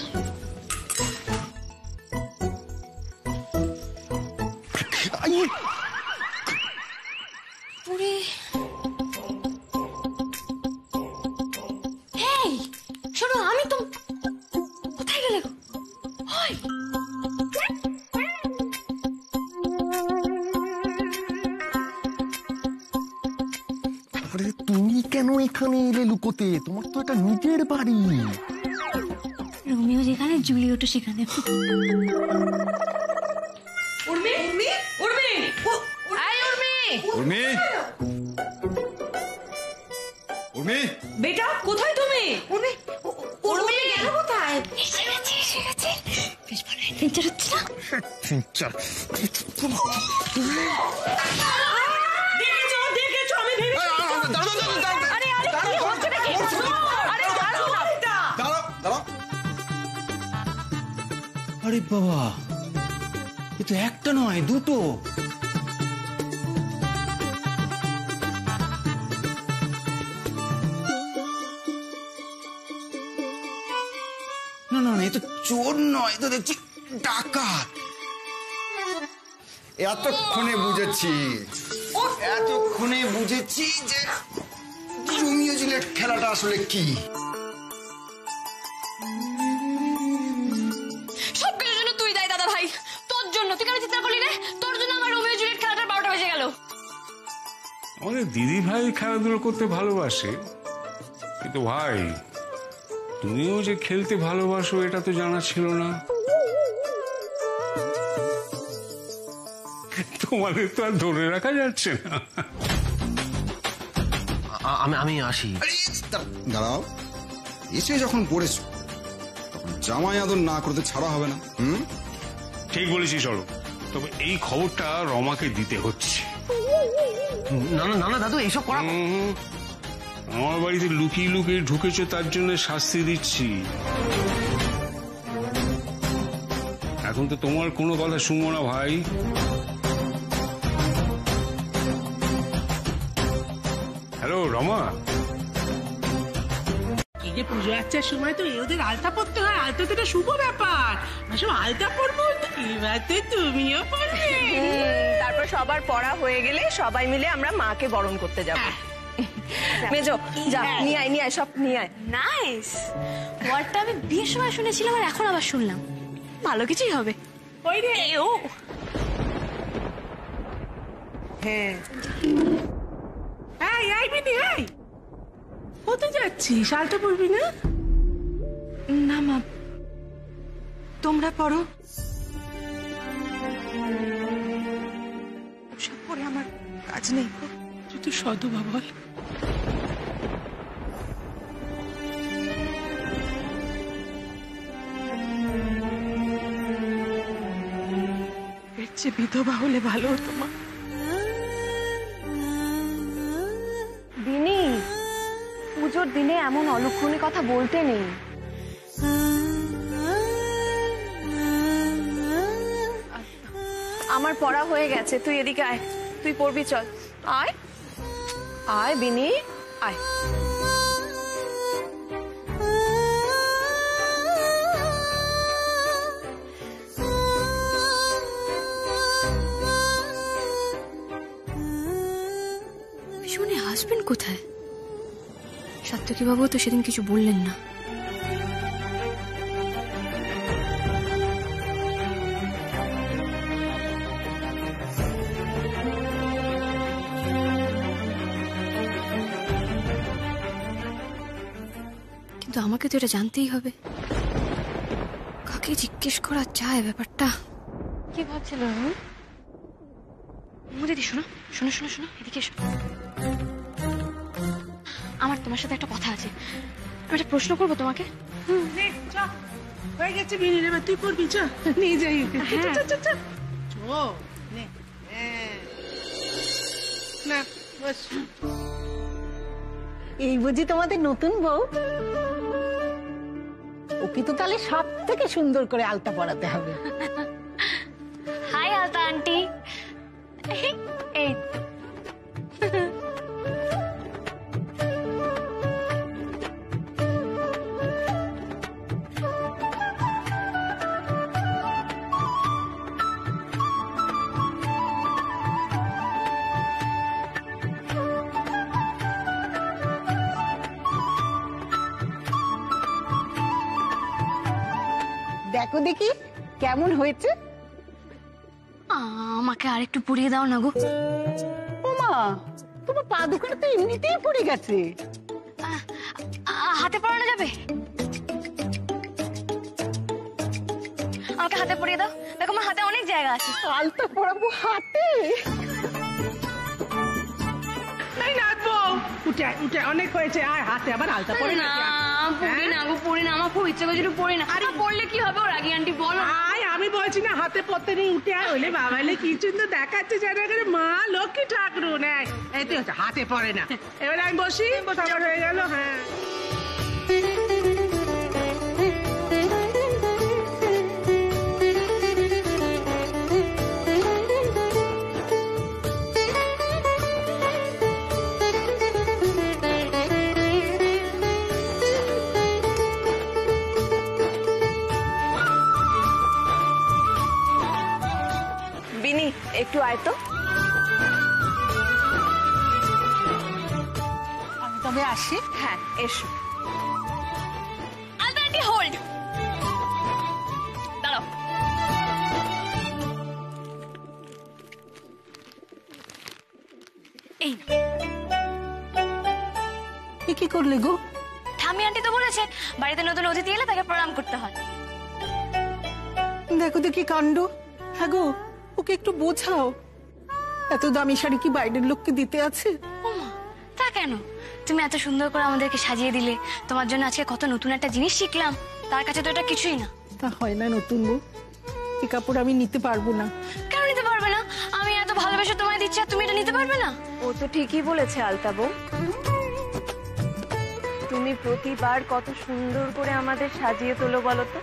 শোনো, আমি তো কোথায় গেলে গো? আরে তুমি কেন এখানে এলে লুকোতে? তোমার তো এটা নিজের বাড়ি। রোমিও যেখানে জুলিয়েটও সেখানে। উর্মি উর্মি উর্মি আয় উর্মি। উর্মি বেটা, কোথায় তুমি? উর্মি উর্মি গেল কোথায়? এসে গেছে। বেশ ভালো অ্যাডভেঞ্চার হচ্ছে না? দেখেছো আমি ভেবে। আরে বাবা, এ তো একটা নয়, দুটো। না, এ তো চোর নয়, তো দেখছি ডাকাত। এতক্ষণে বুঝেছি যে রোমিও জুলিয়েট খেলাটা আসলে কি। সবকিছুর জন্য তুই দায়ী দাদা ভাই, তোর জন্য। তুই কেন চিৎকার করলি রে? তোর জন্য আমার রোমিও জুলিয়েট খেলাটার 12টা বেজে গেল। আমাদের দিদি ভাই খেলাধুলো করতে ভালোবাসে, কিন্তু ভাই তুমিও যে খেলতে ভালোবাসো এটা তো জানা ছিল না। তোমাদের তো আর ধরে রাখা যাচ্ছে না। আমি আসি। দাঁড়াও, এসে যখন পড়েছো তখন জামাই আদর না করতে ছাড়া হবে না। ঠিক বলেছি, চলো। তবে এই খবরটা রমাকে দিতে হচ্ছে। না দাদু, এইসব করা। আমার বাড়িতে লুকিয়ে ঢুকেছো, তার জন্য শাস্তি দিচ্ছি। এখন তো তোমার কোনো কথা শুনবো না ভাই। হ্যালো রমা। এই যে পুজো আচ্ছার সময় তো ওদের আলতা পরতে হয়, আলতা তো একটা শুভ ব্যাপার। সব আলতা পরবো, এবারে তুমিও পরবে। তারপর সবার পড়া হয়ে গেলে সবাই মিলে আমরা মাকে বরণ করতে যাবো। মেজো যা, নিয়ে আয় সব নিয়ে আয়। নাইস। ওয়ার্ডটা আমি বিয়ের সময় শুনেছিলাম আর এখন আবার শুনলাম। ভালো কিছুই হবে। ওই রে ও হ্যাঁ। এই বিনি, কোথায় যাচ্ছিস? আলতা পরবি না? না মা, তোমরা পড়ো। ওসব পরে আমার কাজ নেই। তুই তো সদবা বল। এর চেয়ে বিধবা হলে ভালো হতো মা। বিনি, পুজোর দিনে এমন অলক্ষণে কথা বলতে নেই। আমার পড়া হয়ে গেছে, তুই এদিকে আয়, তুই পড়বি। চল আয় বিনি, আয়। কোথায়? সাত্তকী বাবু তো সেদিন কিছু বললেন না। কিন্তু আমাকে তো এটা জানতেই হবে। কাকে জিজ্ঞেস করা যায় ব্যাপারটা? কি ভাবছিল? দিদি শোনো শোনো শোনো শোনো, এদিকে এসো। আমার তোমার সাথে একটা কথা আছে, আমি একটা প্রশ্ন করবো তোমাকে। হয়ে গেছে বিনি নেবে, তুই করবি, চ নিয়ে যাই। না বস। এই বুঝি তোমাদের নতুন বউ? ওকে তো তাহলে সব থেকে সুন্দর করে আলতা পরাতে হবে। হাই আলতা আন্টি। এই দেখো দেখি কেমন হয়েছে। আমাকে আরেকটু পরিয়ে দাও না গো। ওমা, তোমার পা দুখানে তো এমনিতেই পড়ে গেছে। হাতে পরানো যাবে? আমাকে হাতে পরিয়ে দাও, দেখো আমার হাতে অনেক জায়গা আছে। আলতা পরাবো হাতে? নাই নাচবো, উঠে উঠে অনেক হয়েছে, আর হাতে আবার আলতা পরে না পড়ি না গো, পড়ি না, আমার খুব ইচ্ছে করছিল পড়ি না। আরে পড়লে কি হবে? ওর আগে আন্টি বলো। আয়, আমি বলছি না হাতে পড়তে নেই, উঠে আয়। হলে বাবালে কি সুন্দর দেখাচ্ছে যেন করে মা লক্ষ্মী ঠাকুর। নেয় এই তো হচ্ছে, হাতে পড়ে না। এবার আমি বসি, আমার হয়ে গেল। হ্যাঁ বিনি, একটু আয় তো। আমি তবে আসি। হ্যাঁ এসো। আলতা আন্টি হোল্ড, দাঁড়াও। এই কি করলে গো? ঠাম্মি আন্টি তো বলেছে বাড়িতে নতুন অতিথি এলে তাকে প্রণাম করতে হয়। দেখো দেখি কাণ্ড। হ্যাঁ গো, ওকে একটু বোঝাও। এত দামি শাড়ি কি বাইরের লোককে দিতে আছে? ওমা, তা কেন? তুমি এত সুন্দর করে আমাদেরকে সাজিয়ে দিলে, তোমার জন্য আজকে কত নতুন একটা জিনিস শিখলাম, তার কাছে তো এটা কিছুই না। তা হয় না নতুন বউ, এই কাপড় আমি নিতে পারবো না। কেন নিতে পারবে না? আমি এত ভালোবেসে তোমায় দিচ্ছি আর তুমি এটা নিতে পারবে না? ও তো ঠিকই বলেছে আলতা বউ। তুমি প্রতিবার কত সুন্দর করে আমাদের সাজিয়ে তোলো বলো তো,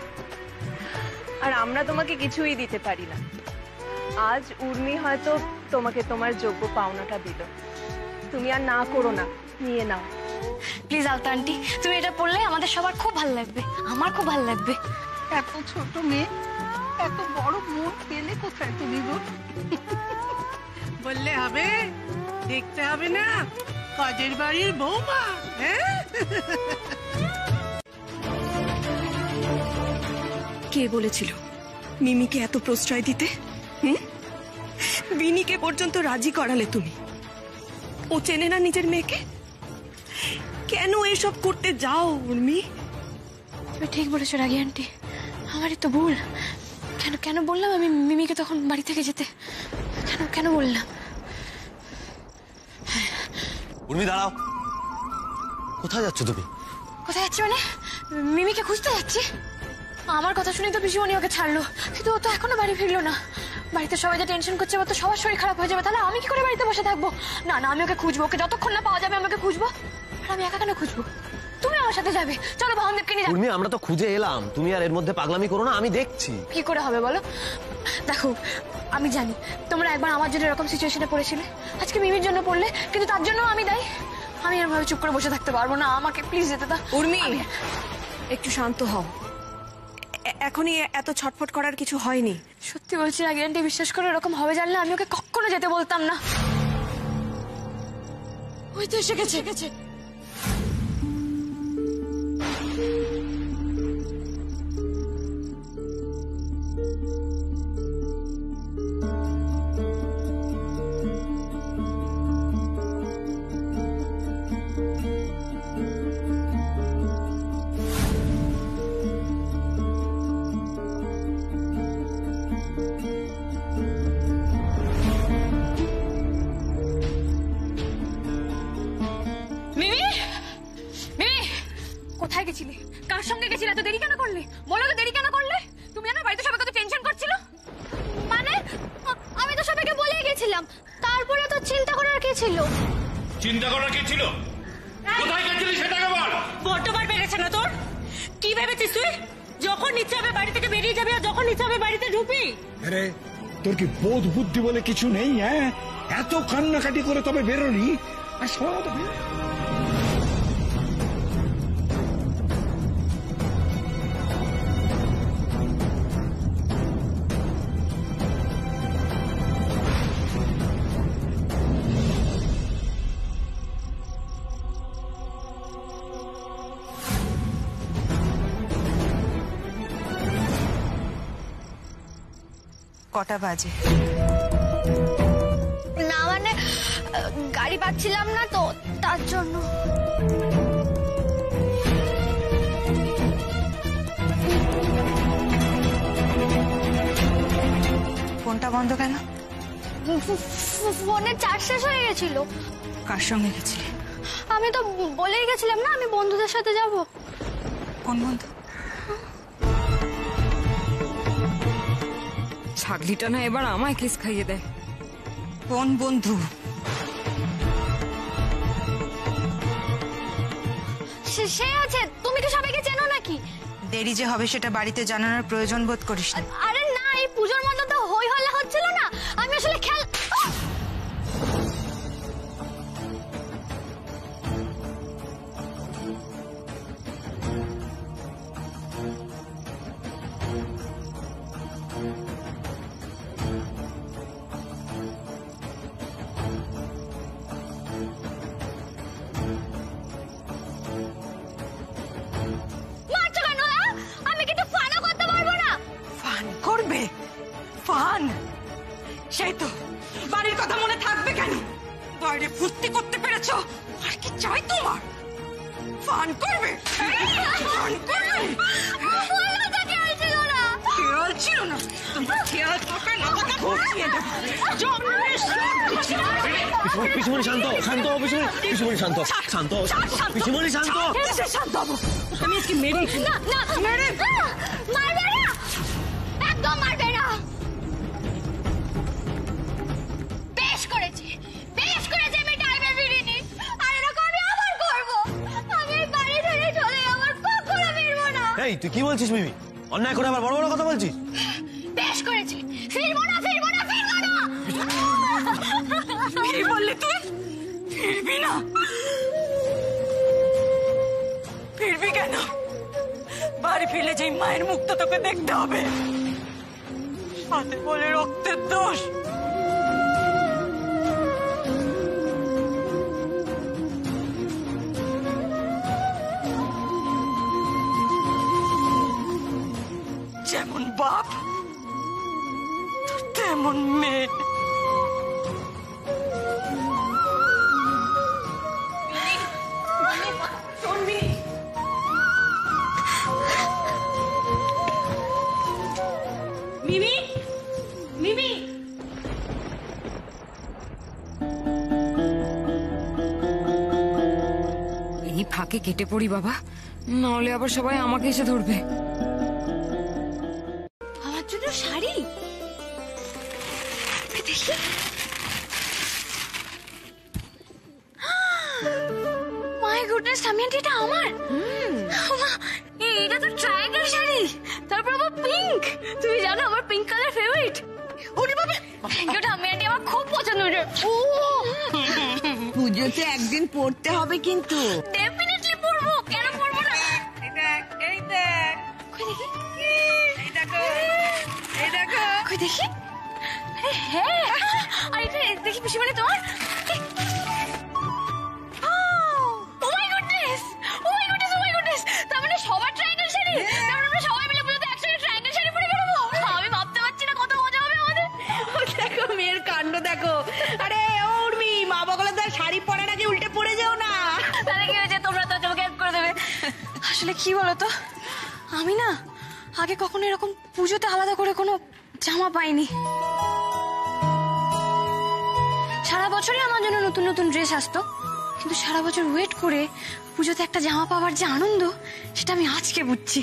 আর আমরা তোমাকে কিছুই দিতে পারি না। আজ উর্মি হয়তো তোমাকে তোমার যোগ্য পাওনাটা দিল, তুমি আর না করো না, নিয়ে নাও প্লিজ। আলতা আন্টি, তুমি এটা পড়লে আমাদের সবার খুব ভালো লাগবে, আমার খুব ভালো লাগবে। এত ছোট মেয়ে এত বড় মন পেলে কোথায় তুমি গো? বললে হবে, দেখতে হবে না কাজের বাড়ির বৌমা। হ্যাঁ কে বলেছিল মিমিকে এত প্রশ্রয় দিতে? বিনিকে পর্যন্ত রাজি করালে তুমি। ও চেনে না নিজের মেয়েকে? কেন এসব করতে যাও উর্মি? তুমি ঠিক বলেছো রাগি আন্টি, আমারই তো ভুল। কেন কেন বললাম আমি মিমিকে তখন বাড়ি থেকে যেতে? কেন কেন বললাম? উর্মি দাঁড়াও, কোথায় যাচ্ছ তুমি? কোথায় যাচ্ছি মানে? মিমিকে খুঁজতে যাচ্ছি। আমার কথা শুনে তো পিসিমণি ওকে ছাড়লো, কিন্তু ও তো এখনো বাড়ি ফিরলো না। বাড়িতে সবাই যে টেনশন করছে, ও তো সবার শরীর খারাপ হয়ে যাবে, তাহলে আমি কি করে বাড়িতে বসে থাকবো? না না, আমি ওকে খুঁজবো, ওকে যতক্ষণ না পাওয়া যাবে আমাকে খুঁজবো। আর আমি একা কেন খুঁজবো? তুমি আমার সাথে যাবে, চলো ভাবনদেবকে নিয়ে যাবো। উর্মি, আমরা তো খুঁজে এলাম, তুমি আর এর মধ্যে পাগলামি করো না, আমি দেখছি। কি করে হবে বলো? দেখো, আমি জানি তোমরা একবার আমার জন্য এরকম সিচুয়েশনে পড়েছিলে, আজকে মিমির জন্য পড়লে, কিন্তু তার জন্য আমি দায়ী। আমি এরভাবে চুপ করে বসে থাকতে পারবো না, আমাকে প্লিজ যেতে দাও। উর্মি, একটু শান্ত হও, এখনই এত ছটফট করার কিছু হয়নি। সত্যি বলছি রাগি আন্টি, বিশ্বাস করে এরকম হবে জানলে আমি ওকে কখনো যেতে বলতাম না। ওই তো এসে গেছে। কোথায় গেছিলে? কার সঙ্গে গেছিলে? এত দেরি কেন করলে? বলো তো, দেরি কেন করলে? তুমি জানো বাড়িতে সবাই কত টেনশন করছিল। মানে আমি তো সবাইকে বলেই গেছিলাম, তারপরে তো চিন্তা করার কি ছিল? চিন্তা করার কি ছিল? কোথায় গেছিলি সেটাকে বল। বড্ডবার বেড়েছে না তোর? কি ভেবেছিস তুই? যখন ইচ্ছা হবে বাড়ি থেকে বেরিয়ে যাবি আর যখন ইচ্ছা হবে বাড়িতে ঢুকবি? আরে তোর কি বোধ বুদ্ধি বলে কিছু নেই? হ্যাঁ, এত কান্নাকাটি করে তবে বেরোলি আর সময় মতো বেরো। কটা বাজে? না মানে গাড়ি পাচ্ছিলাম না তো, তার জন্য। ফোনটা বন্ধ কেন? ফোনের চার্জ শেষ হয়ে গেছিল। কার সঙ্গে গেছিলে? আমি তো বলেই গেছিলাম না আমি বন্ধুদের সাথে যাব। কোন বন্ধু? ছাগলিটা না এবার আমায় কিস খাইয়ে দেয়। কোন বন্ধু? সে আছে, তুমি কি সবাইকে চেনো নাকি? দেরি যে হবে সেটা বাড়িতে জানানোর প্রয়োজন বোধ করিস না। আরে না, এই পুজোর মধ্যে তো হই হল্লা হচ্ছিল না, আমি আসলে খেয়াল। করবে ফান? সেই তো, বাড়ির কথা মনে থাকবে কেন? বাইরে ফুর্তি করতে পেরেছো, আর কি চাই তোমার? ফান করবে? ফান করবে? খেয়াল ছিল না তোমার, খেয়াল থাকে না। পিসিমণি শান্ত, শান্ত পিসিমণি শান্ত, শান্ত পিসিমণি শান্ত। শান্ত হবো? আমি আজকে মেরে না না মেরে মারবে না, একদম মারবে না। বেশ করেছি আমি টাইমে ফিরিনি, আর এরকম আমি আবার করবো। আমি বাড়ি থেকে চলে যাবার কখনো ফিরবো না। এই তুই কি বলছিস মিমি? অন্যায় করে আবার বড় বড় কথা বলছিস। বেশ করেছি, ফিরবো না। কি বললি তুই? ফিরবি না? ফিরবি কেন? বাড়ি ফিরে যেই মায়ের মুখ তো তোকে দেখতে হবে, সাথে বলে রক্তের দোষ। যেমন বাপ তেমন মেয়ে। মিমি, মিমি, এই ফাঁকে কেটে পড়ি বাবা, নাহলে আবার সবাই আমাকে এসে ধরবে। আমার জন্য শাড়ি দেখি। মাই গুডনেস, আমি এটা আমার। এটা তো ট্রায়াঙ্গেল শাড়ি, তারপর আবার পিঙ্ক। তুমি জানো আমার পিঙ্ক কালার ফেভারিট। ওরে বাবা, এটা আমি আমার খুব পছন্দ। পুজোতে একদিন পড়তে হবে কিন্তু। ডেফিনেটলি পড়বো, কেন পড়বো না? এই দেখ, এই দেখ, কই দেখি, এই দেখো, এই দেখো, কই দেখি। আরে হ্যাঁ, আর এটা দেখি পিসিমণি তোমার। আসলে কি বলতো, আমি না আগে কখনো এরকম পুজোতে আলাদা করে কোনো জামা পাইনি। সারা বছরই আমার জন্য নতুন নতুন ড্রেস আসতো, কিন্তু সারা বছর ওয়েট করে পুজোতে একটা জামা পাওয়ার যে আনন্দ, সেটা আমি আজকে বুঝছি।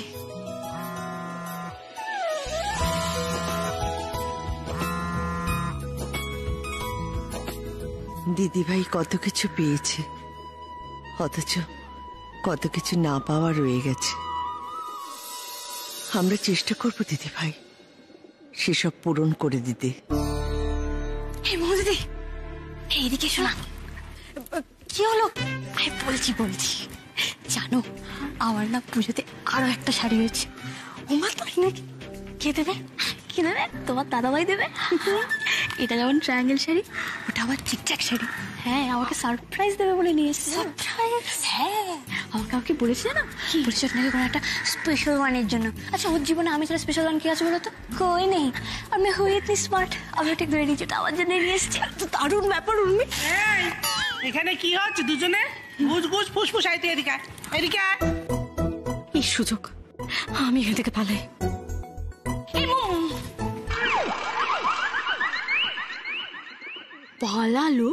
দিদিভাই কত কিছু পেয়েছে, অথচ কত কিছু না পাওয়া রয়ে গেছে। আমরা চেষ্টা করবো দিদিভাই সেসব পূরণ করে দিতে। এই মৌদিদি, এইদিকে শোনা। কি হলো? বলছি জানো, আমার না পুজোতে আরো একটা শাড়ি হয়েছে। ওমা তাই নাকি? কে দেবে? কি দেবে? তোমার দাদাভাই দেবে। এটা যেমন ট্রায়াঙ্গেল শাড়ি, ওটা আবার ঠিকঠাক শাড়ি। হ্যাঁ, আমাকে সারপ্রাইজ দেবে বলে নিয়ে এসেছে। সারপ্রাইজ? হ্যাঁ, আমাকে কাউকে বলেছে না, বলেছে আপনাকে কোনো একটা স্পেশাল ওয়ানের জন্য। আচ্ছা, ওর জীবনে আমি তাহলে স্পেশাল ওয়ান কি আছে বলো তো? কই নেই। আমি হই ইতনি স্মার্ট, আমি ঠিক ধরে নিয়েছি, আমার জন্য নিয়ে এসেছি। তো দারুণ ব্যাপার উর্মি। এখানে কি হচ্ছে দুজনে? গুজ গুজ ফুসফুস আইতে এদিকে এদিকে। এই সুযোগ, আমি এখান থেকে পালাই। পালালো?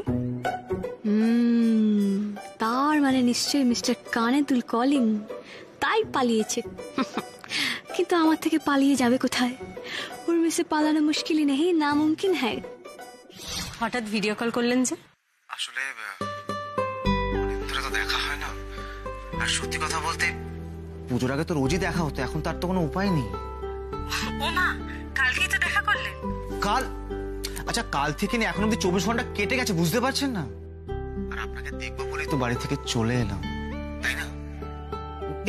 তার মানে নিশ্চয়ই মিস্টার কানেতুল কলিং, তাই পালিয়েছে। কিন্তু আমার থেকে পালিয়ে যাবে কোথায়? উর্মি সে পালানো মুশকিলই নেই, নামুমকিন হ্যায়। হঠাৎ ভিডিও কল করলেন যে? আসলে তো দেখা হয় না, আর সত্যি কথা বলতে পুজোর আগে তো রোজই দেখা হতো, এখন তার তো কোনো উপায় নেই। ও মা, কালকেই তো দেখা করলেন। কাল? আচ্ছা, কাল থেকে নিয়ে এখন অব্দি 24 ঘন্টা কেটে গেছে, বুঝতে পারছেন না? আর আপনাকে দেখবো বলেই তো বাড়ি থেকে চলে এলাম, তাই না?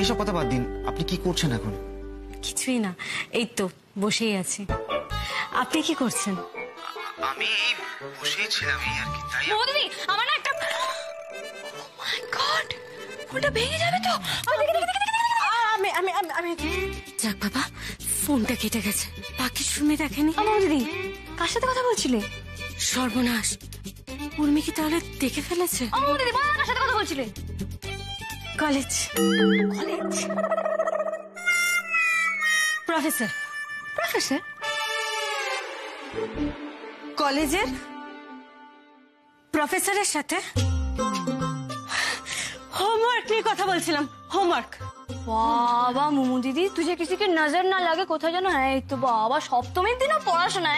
এসব কথা বাদ দিন, আপনি কি করছেন এখন? কিছুই না, এই তো বসেই আছি। আপনি কি করছেন? আমি এই বসেই ছিলাম আর কি। তাই দিদি, আমার না একটা, ও মাই গড, ফোনটা ভেঙে যাবে তো। আমি যাক বাবা, ফোনটা কেটে গেছে, বাকি শুনে দেখেনি। আমার দিদি, কার সাথে কথা বলছিলে? সর্বনাশ, উর্মি কি তাহলে দেখে ফেলেছে? আমার দিদি, কার সাথে কথা বলছিলে? কলেজ। প্রফেসর। কলেজের প্রফেসরের সাথে হোমওয়ার্ক নিয়ে কথা বলছিলাম। হোমওয়ার্ক। বাবা মুমু দিদি, তুঝে কিসি কি নজর না লাগে কোথায় যেন? এই তো বাবা, সপ্তমীর দিনও পড়াশোনা।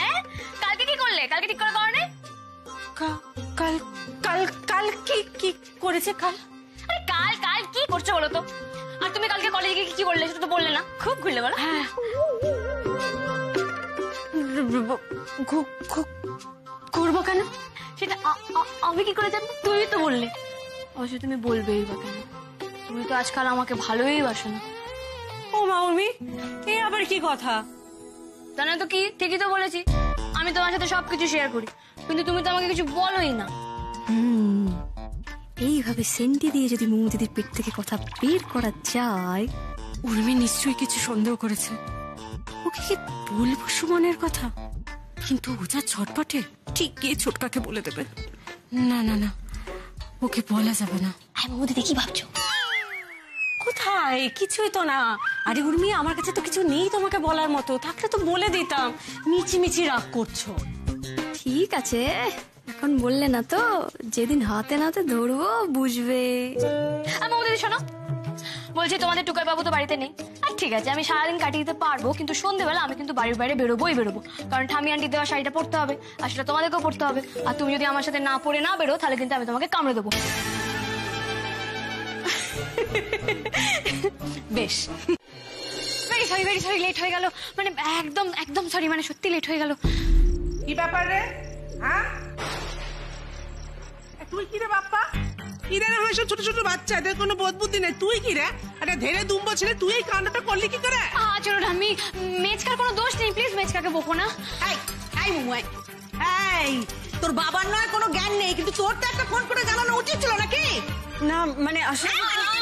কালকে কি করলে? কালকে ঠিক করে করো? কাল কাল কাল কি করেছে? কাল? আরে কাল কি করছো বলো তো? আর তুমি কালকে কলেজে গিয়ে কি করলে সেটা তো বললে না। খুব ঘুরলে বলো। হ্যাঁ, করবো কেন? সেটা আমি কি করে জানবো? তুমি তো বললে। অবশ্য তুমি বলবেই বা কেন? তুমি তো আজকাল আমাকে ভালোই বাসো না। ও মা উর্মি, এই আবার কি কথা? জানো তো কি, ঠিকই তো বলেছি। আমি তোমার সাথে সবকিছু শেয়ার করি, কিন্তু তুমি তো আমাকে কিছু বলোই না। এইভাবে সেন্টি দিয়ে যদি মোমো দিদির পেট থেকে কথা বের করা যায়। উর্মি নিশ্চয়ই কিছু সন্দেহ করেছে। ওকে কি বলবো সুমনের কথা? কিন্তু ও যা ছটপটে, ঠিক গিয়ে ছোটকাকে বলে দেবে। না না না, ওকে বলা যাবে না। মোমো দিদি, কি ভাবছো? কোথায়? কিছুই তো না। আরে উর্মি, আমার কাছে তো কিছু নেই তোমাকে বলার মতো, থাকলে তো বলে দিতাম। মিছি রাগ করছো। ঠিক আছে, এখন বললে না তো, যেদিন হাতে নাতে ধরবো বুঝবে। মোমো দিদি শোনো, বলছি তোমাদের টুকাই বাবু তো বাড়িতে নেই। আর ঠিক আছে, আমি সারাদিন কাটিয়ে দিতে পারবো, কিন্তু সন্ধ্যেবেলা আমি কিন্তু বাড়ির বাইরে বেরোবোই। কারণ ঠামি আন্টি দেওয়া শাড়িটা পরতে হবে, আর সেটা তোমাদেরকেও পরতে হবে। আর তুমি যদি আমার সাথে না পরে না বেরো, তাহলে কিন্তু আমি তোমাকে কামড়ে দেবো। বেশ। ভেরি সরি, লেট হয়ে গেল। মানে একদম সরি, মানে সত্যি লেট হয়ে গেল। কি ব্যাপার রে? হ্যাঁ, তুই কি রে বাপ্পা? কি রে না, ছোট ছোট বাচ্চা, এদের কোনো বোধ বুদ্ধি নেই। তুই কি রে? আরে ধেরে দুম্ব ছেলে, তুই এই কাণ্ডটা করলি কি করে? চলো আমি, মেচকার কোনো দোষ নেই, প্লিজ মেচকাকে বকো না। এই তোর বাবার নয় কোনো জ্ঞান নেই, কিন্তু তোর তো একটা ফোন করে জানানো উচিত ছিল নাকি? না মানে আসলে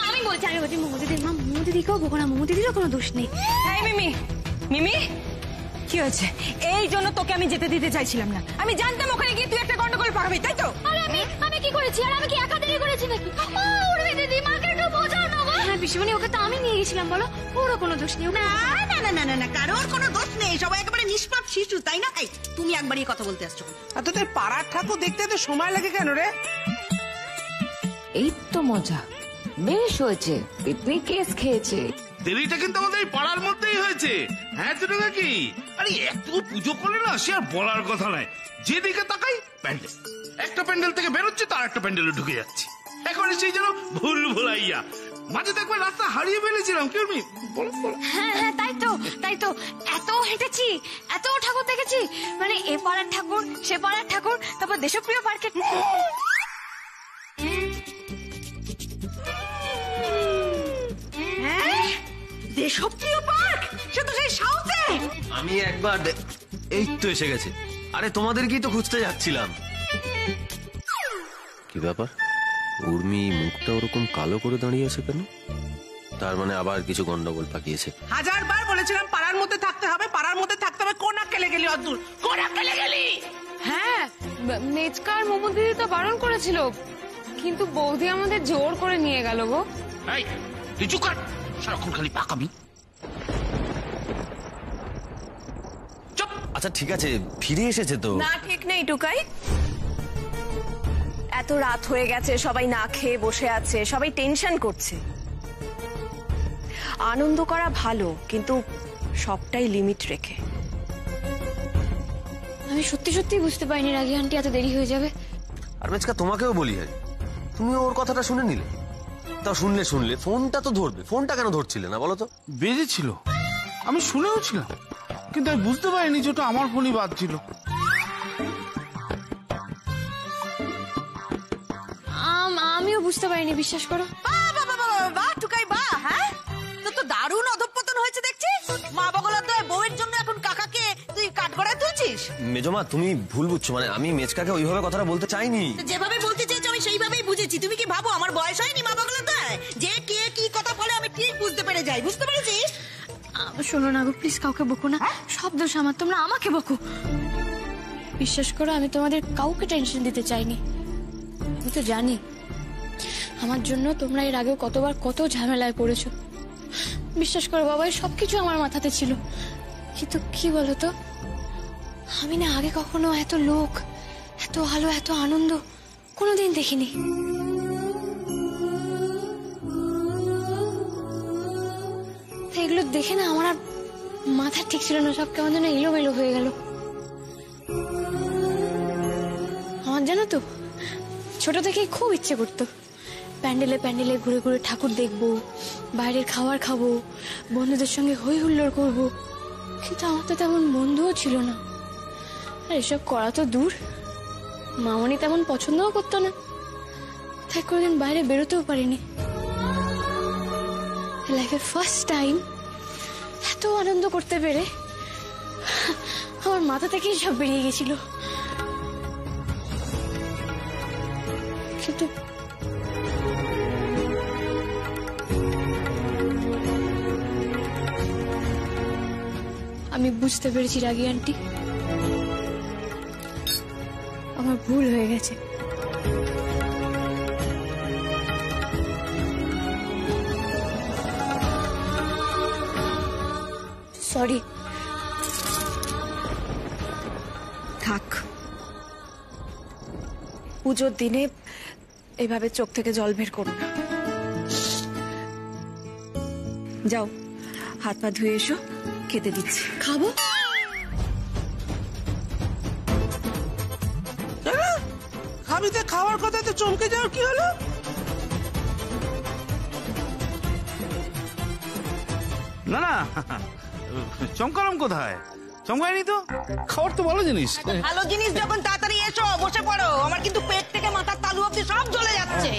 আমি বলছি মোমো দিদির মা, মোমো দিদিকেও বকো না, মোমো দিদিরও কোনো দোষ নেই। মিমি, কি হয়েছে? এই জন্য তোকে আমি যেতে দিতে চাইছিলাম না। আমি জানতাম ওখানে গিয়ে তুই একটা গন্ডগোল পাকাবি, তাই তো? আরে আমি কি করেছি? আর আমি কি একা দেরি করেছি নাকি? দিদি, মাকে একটু বোঝাও না। হ্যাঁ পিসিমণি, ওকে তো আমি নিয়ে গেছিলাম, বলো ওরও কোনো দোষ নেই। না না না না না না, কারোর কোনো দোষ নেই, সবাই একেবারে নিষ্পাপ শিশু, তাই না? এই তুমি একবারই কথা বলতে আসছো। আর তোদের পাড়ার ঠাকুর দেখতে তো সময় লাগে কেন রে? এই তো মজা, বেশ হয়েছে, পিকনিক কেস খেয়েছে। দেরিটা কিন্তু আমাদের এই পাড়ার মধ্যেই হয়েছে। হ্যাঁ ছোট কাকি, আরে এত পুজো করে না, সে আর বলার কথা নয়। যেদিকে তাকাই প্যান্ডেল, একটা প্যান্ডেল থেকে বেরোচ্ছে তো আর একটা প্যান্ডেলে ঢুকে যাচ্ছে। এখন সেই যেন ভুল ভুলাইয়া। মাঝে তো একবার রাস্তা হারিয়ে ফেলেছিলাম। কি বলো? হ্যাঁ হ্যাঁ, তাই তো এত হেঁটেছি, এত ঠাকুর দেখেছি, মানে এ পাড়ার ঠাকুর, সে পাড়ার ঠাকুর, তারপর দেশপ্রিয় পার্কে। দেশপ্রিয় পার্ক, সে তো সেই সাউথে। আমি একবার এই তো এসে গেছে। আরে তোমাদেরকেই তো খুঁজতে যাচ্ছিলাম। কি ব্যাপার, উর্মি মুখটা ওরকম কালো করে দাঁড়িয়ে আছে কেন? তার মানে আবার কিছু গন্ডগোল পাকিয়েছে। 1000বার বলেছিলাম পাড়ার মধ্যে থাকতে হবে, পাড়ার মধ্যে থাকতে হবে। কোন আক্কেলে গেলি অদ্দূর, কোন আক্কেলে গেলি? হ্যাঁ, মেজকার মোমো দিদি তো বারণ করেছিল, কিন্তু বৌদি আমাদের জোর করে নিয়ে গেল গো। এই তুই চুপ কর, সারাক্ষণ খালি পাকামি। আচ্ছা ঠিক আছে, ফিরে এসেছে তো। না ঠিক নেই টুকাই, এত রাত হয়ে গেছে, সবাই না খেয়ে বসে আছে, সবাই টেনশন করছে। আনন্দ করা ভালো, কিন্তু সবটাই লিমিট রেখে। আমি সত্যি সত্যি বুঝতে পারিনি রাগি আন্টি এত দেরি হয়ে যাবে। আর মেজকা তোমাকেও বলি, হ্যাঁ তুমি ওর কথাটা শুনে নিলে। তা শুনলে ফোনটা তো ধরবে, ফোনটা কেন ধরছিলে না বলো তো? বেজেছিল, আমি শুনেও ছিলাম, কিন্তু আমি বুঝতে পারিনি যে ওটা আমার ফোনই বাজছিল। আমিও বুঝতে পারিনি, বিশ্বাস করো। বাহ টুকাই বাহ, হ্যাঁ তো তো দারুণ অধঃপতন হয়েছে দেখছি। মা বগলা তো বউয়ের জন্য এখন কাকাকে তুই কাঠগড়ায় তুলছিস। মেজমা তুমি ভুল বুঝছো, মানে আমি মেজকাকে ওইভাবে কথাটা বলতে চাইনি। যেভাবে বলতে চেয়েছো আমি সেইভাবেই বুঝেছি। তুমি কি ভাবো আমার বয়স হয়নি মা বগলা তো? যে কে কি কথা বলে আমি ঠিক বুঝতে পেরে যাই, বুঝতে পেরেছিস? শোনো না গো, প্লিজ কাউকে বকো না, সব দোষ আমার, তোমরা আমাকে বকো। বিশ্বাস করো, আমি তোমাদের কাউকে টেনশন দিতে চাইনি। আমি তো জানি আমার জন্য তোমরা এর আগেও কতবার কত ঝামেলায় পড়েছো। বিশ্বাস করো বাবা, সবকিছু আমার মাথাতে ছিল, কিন্তু কি বলতো, আমি না আগে কখনো এত লোক, এত আলো, এত আনন্দ কোনোদিন দেখিনি। এগুলো দেখে না আমার আর মাথা ঠিক ছিল না, সব কেমন যেন এলোমেলো হয়ে গেল। আমার জানো তো ছোট থেকেই খুব ইচ্ছে করতো প্যান্ডেলে প্যান্ডেলে ঘুরে ঘুরে ঠাকুর দেখবো, বাইরের খাবার খাবো, বন্ধুদের সঙ্গে হই হুল্লোড় করবো, কিন্তু আমার তো তেমন বন্ধুও ছিল না। আর এসব করা তো দূর, মামনি তেমন পছন্দও করতো না, তাই কোনোদিন বাইরে বেরোতেও পারিনি। লাইফে ফার্স্ট টাইম এত আনন্দ করতে পেরে আমার মাথা থেকেই সব বেরিয়ে গেছিল। কিন্তু আমি বুঝতে পেরেছি রাগি আন্টি, আমার ভুল হয়ে গেছে। সরি। থাক, পুজোর দিনে এভাবে চোখ থেকে জল বের করো না। যাও হাত পা ধুয়ে এসো, খেতে দিচ্ছি। খাবো? খাবি তো, খাওয়ার কথা তো চমকে যাও, কি হলো? না না, চমকালাম কোথায়? চমকায়নি তো, খাবার তো ভালো জিনিস। ভালো জিনিস যখন তাড়াতাড়ি এসো, বসে পড়ো, আমার কিন্তু পেট থেকে মাথার তালু অব্দি সব জ্বলে যাচ্ছে।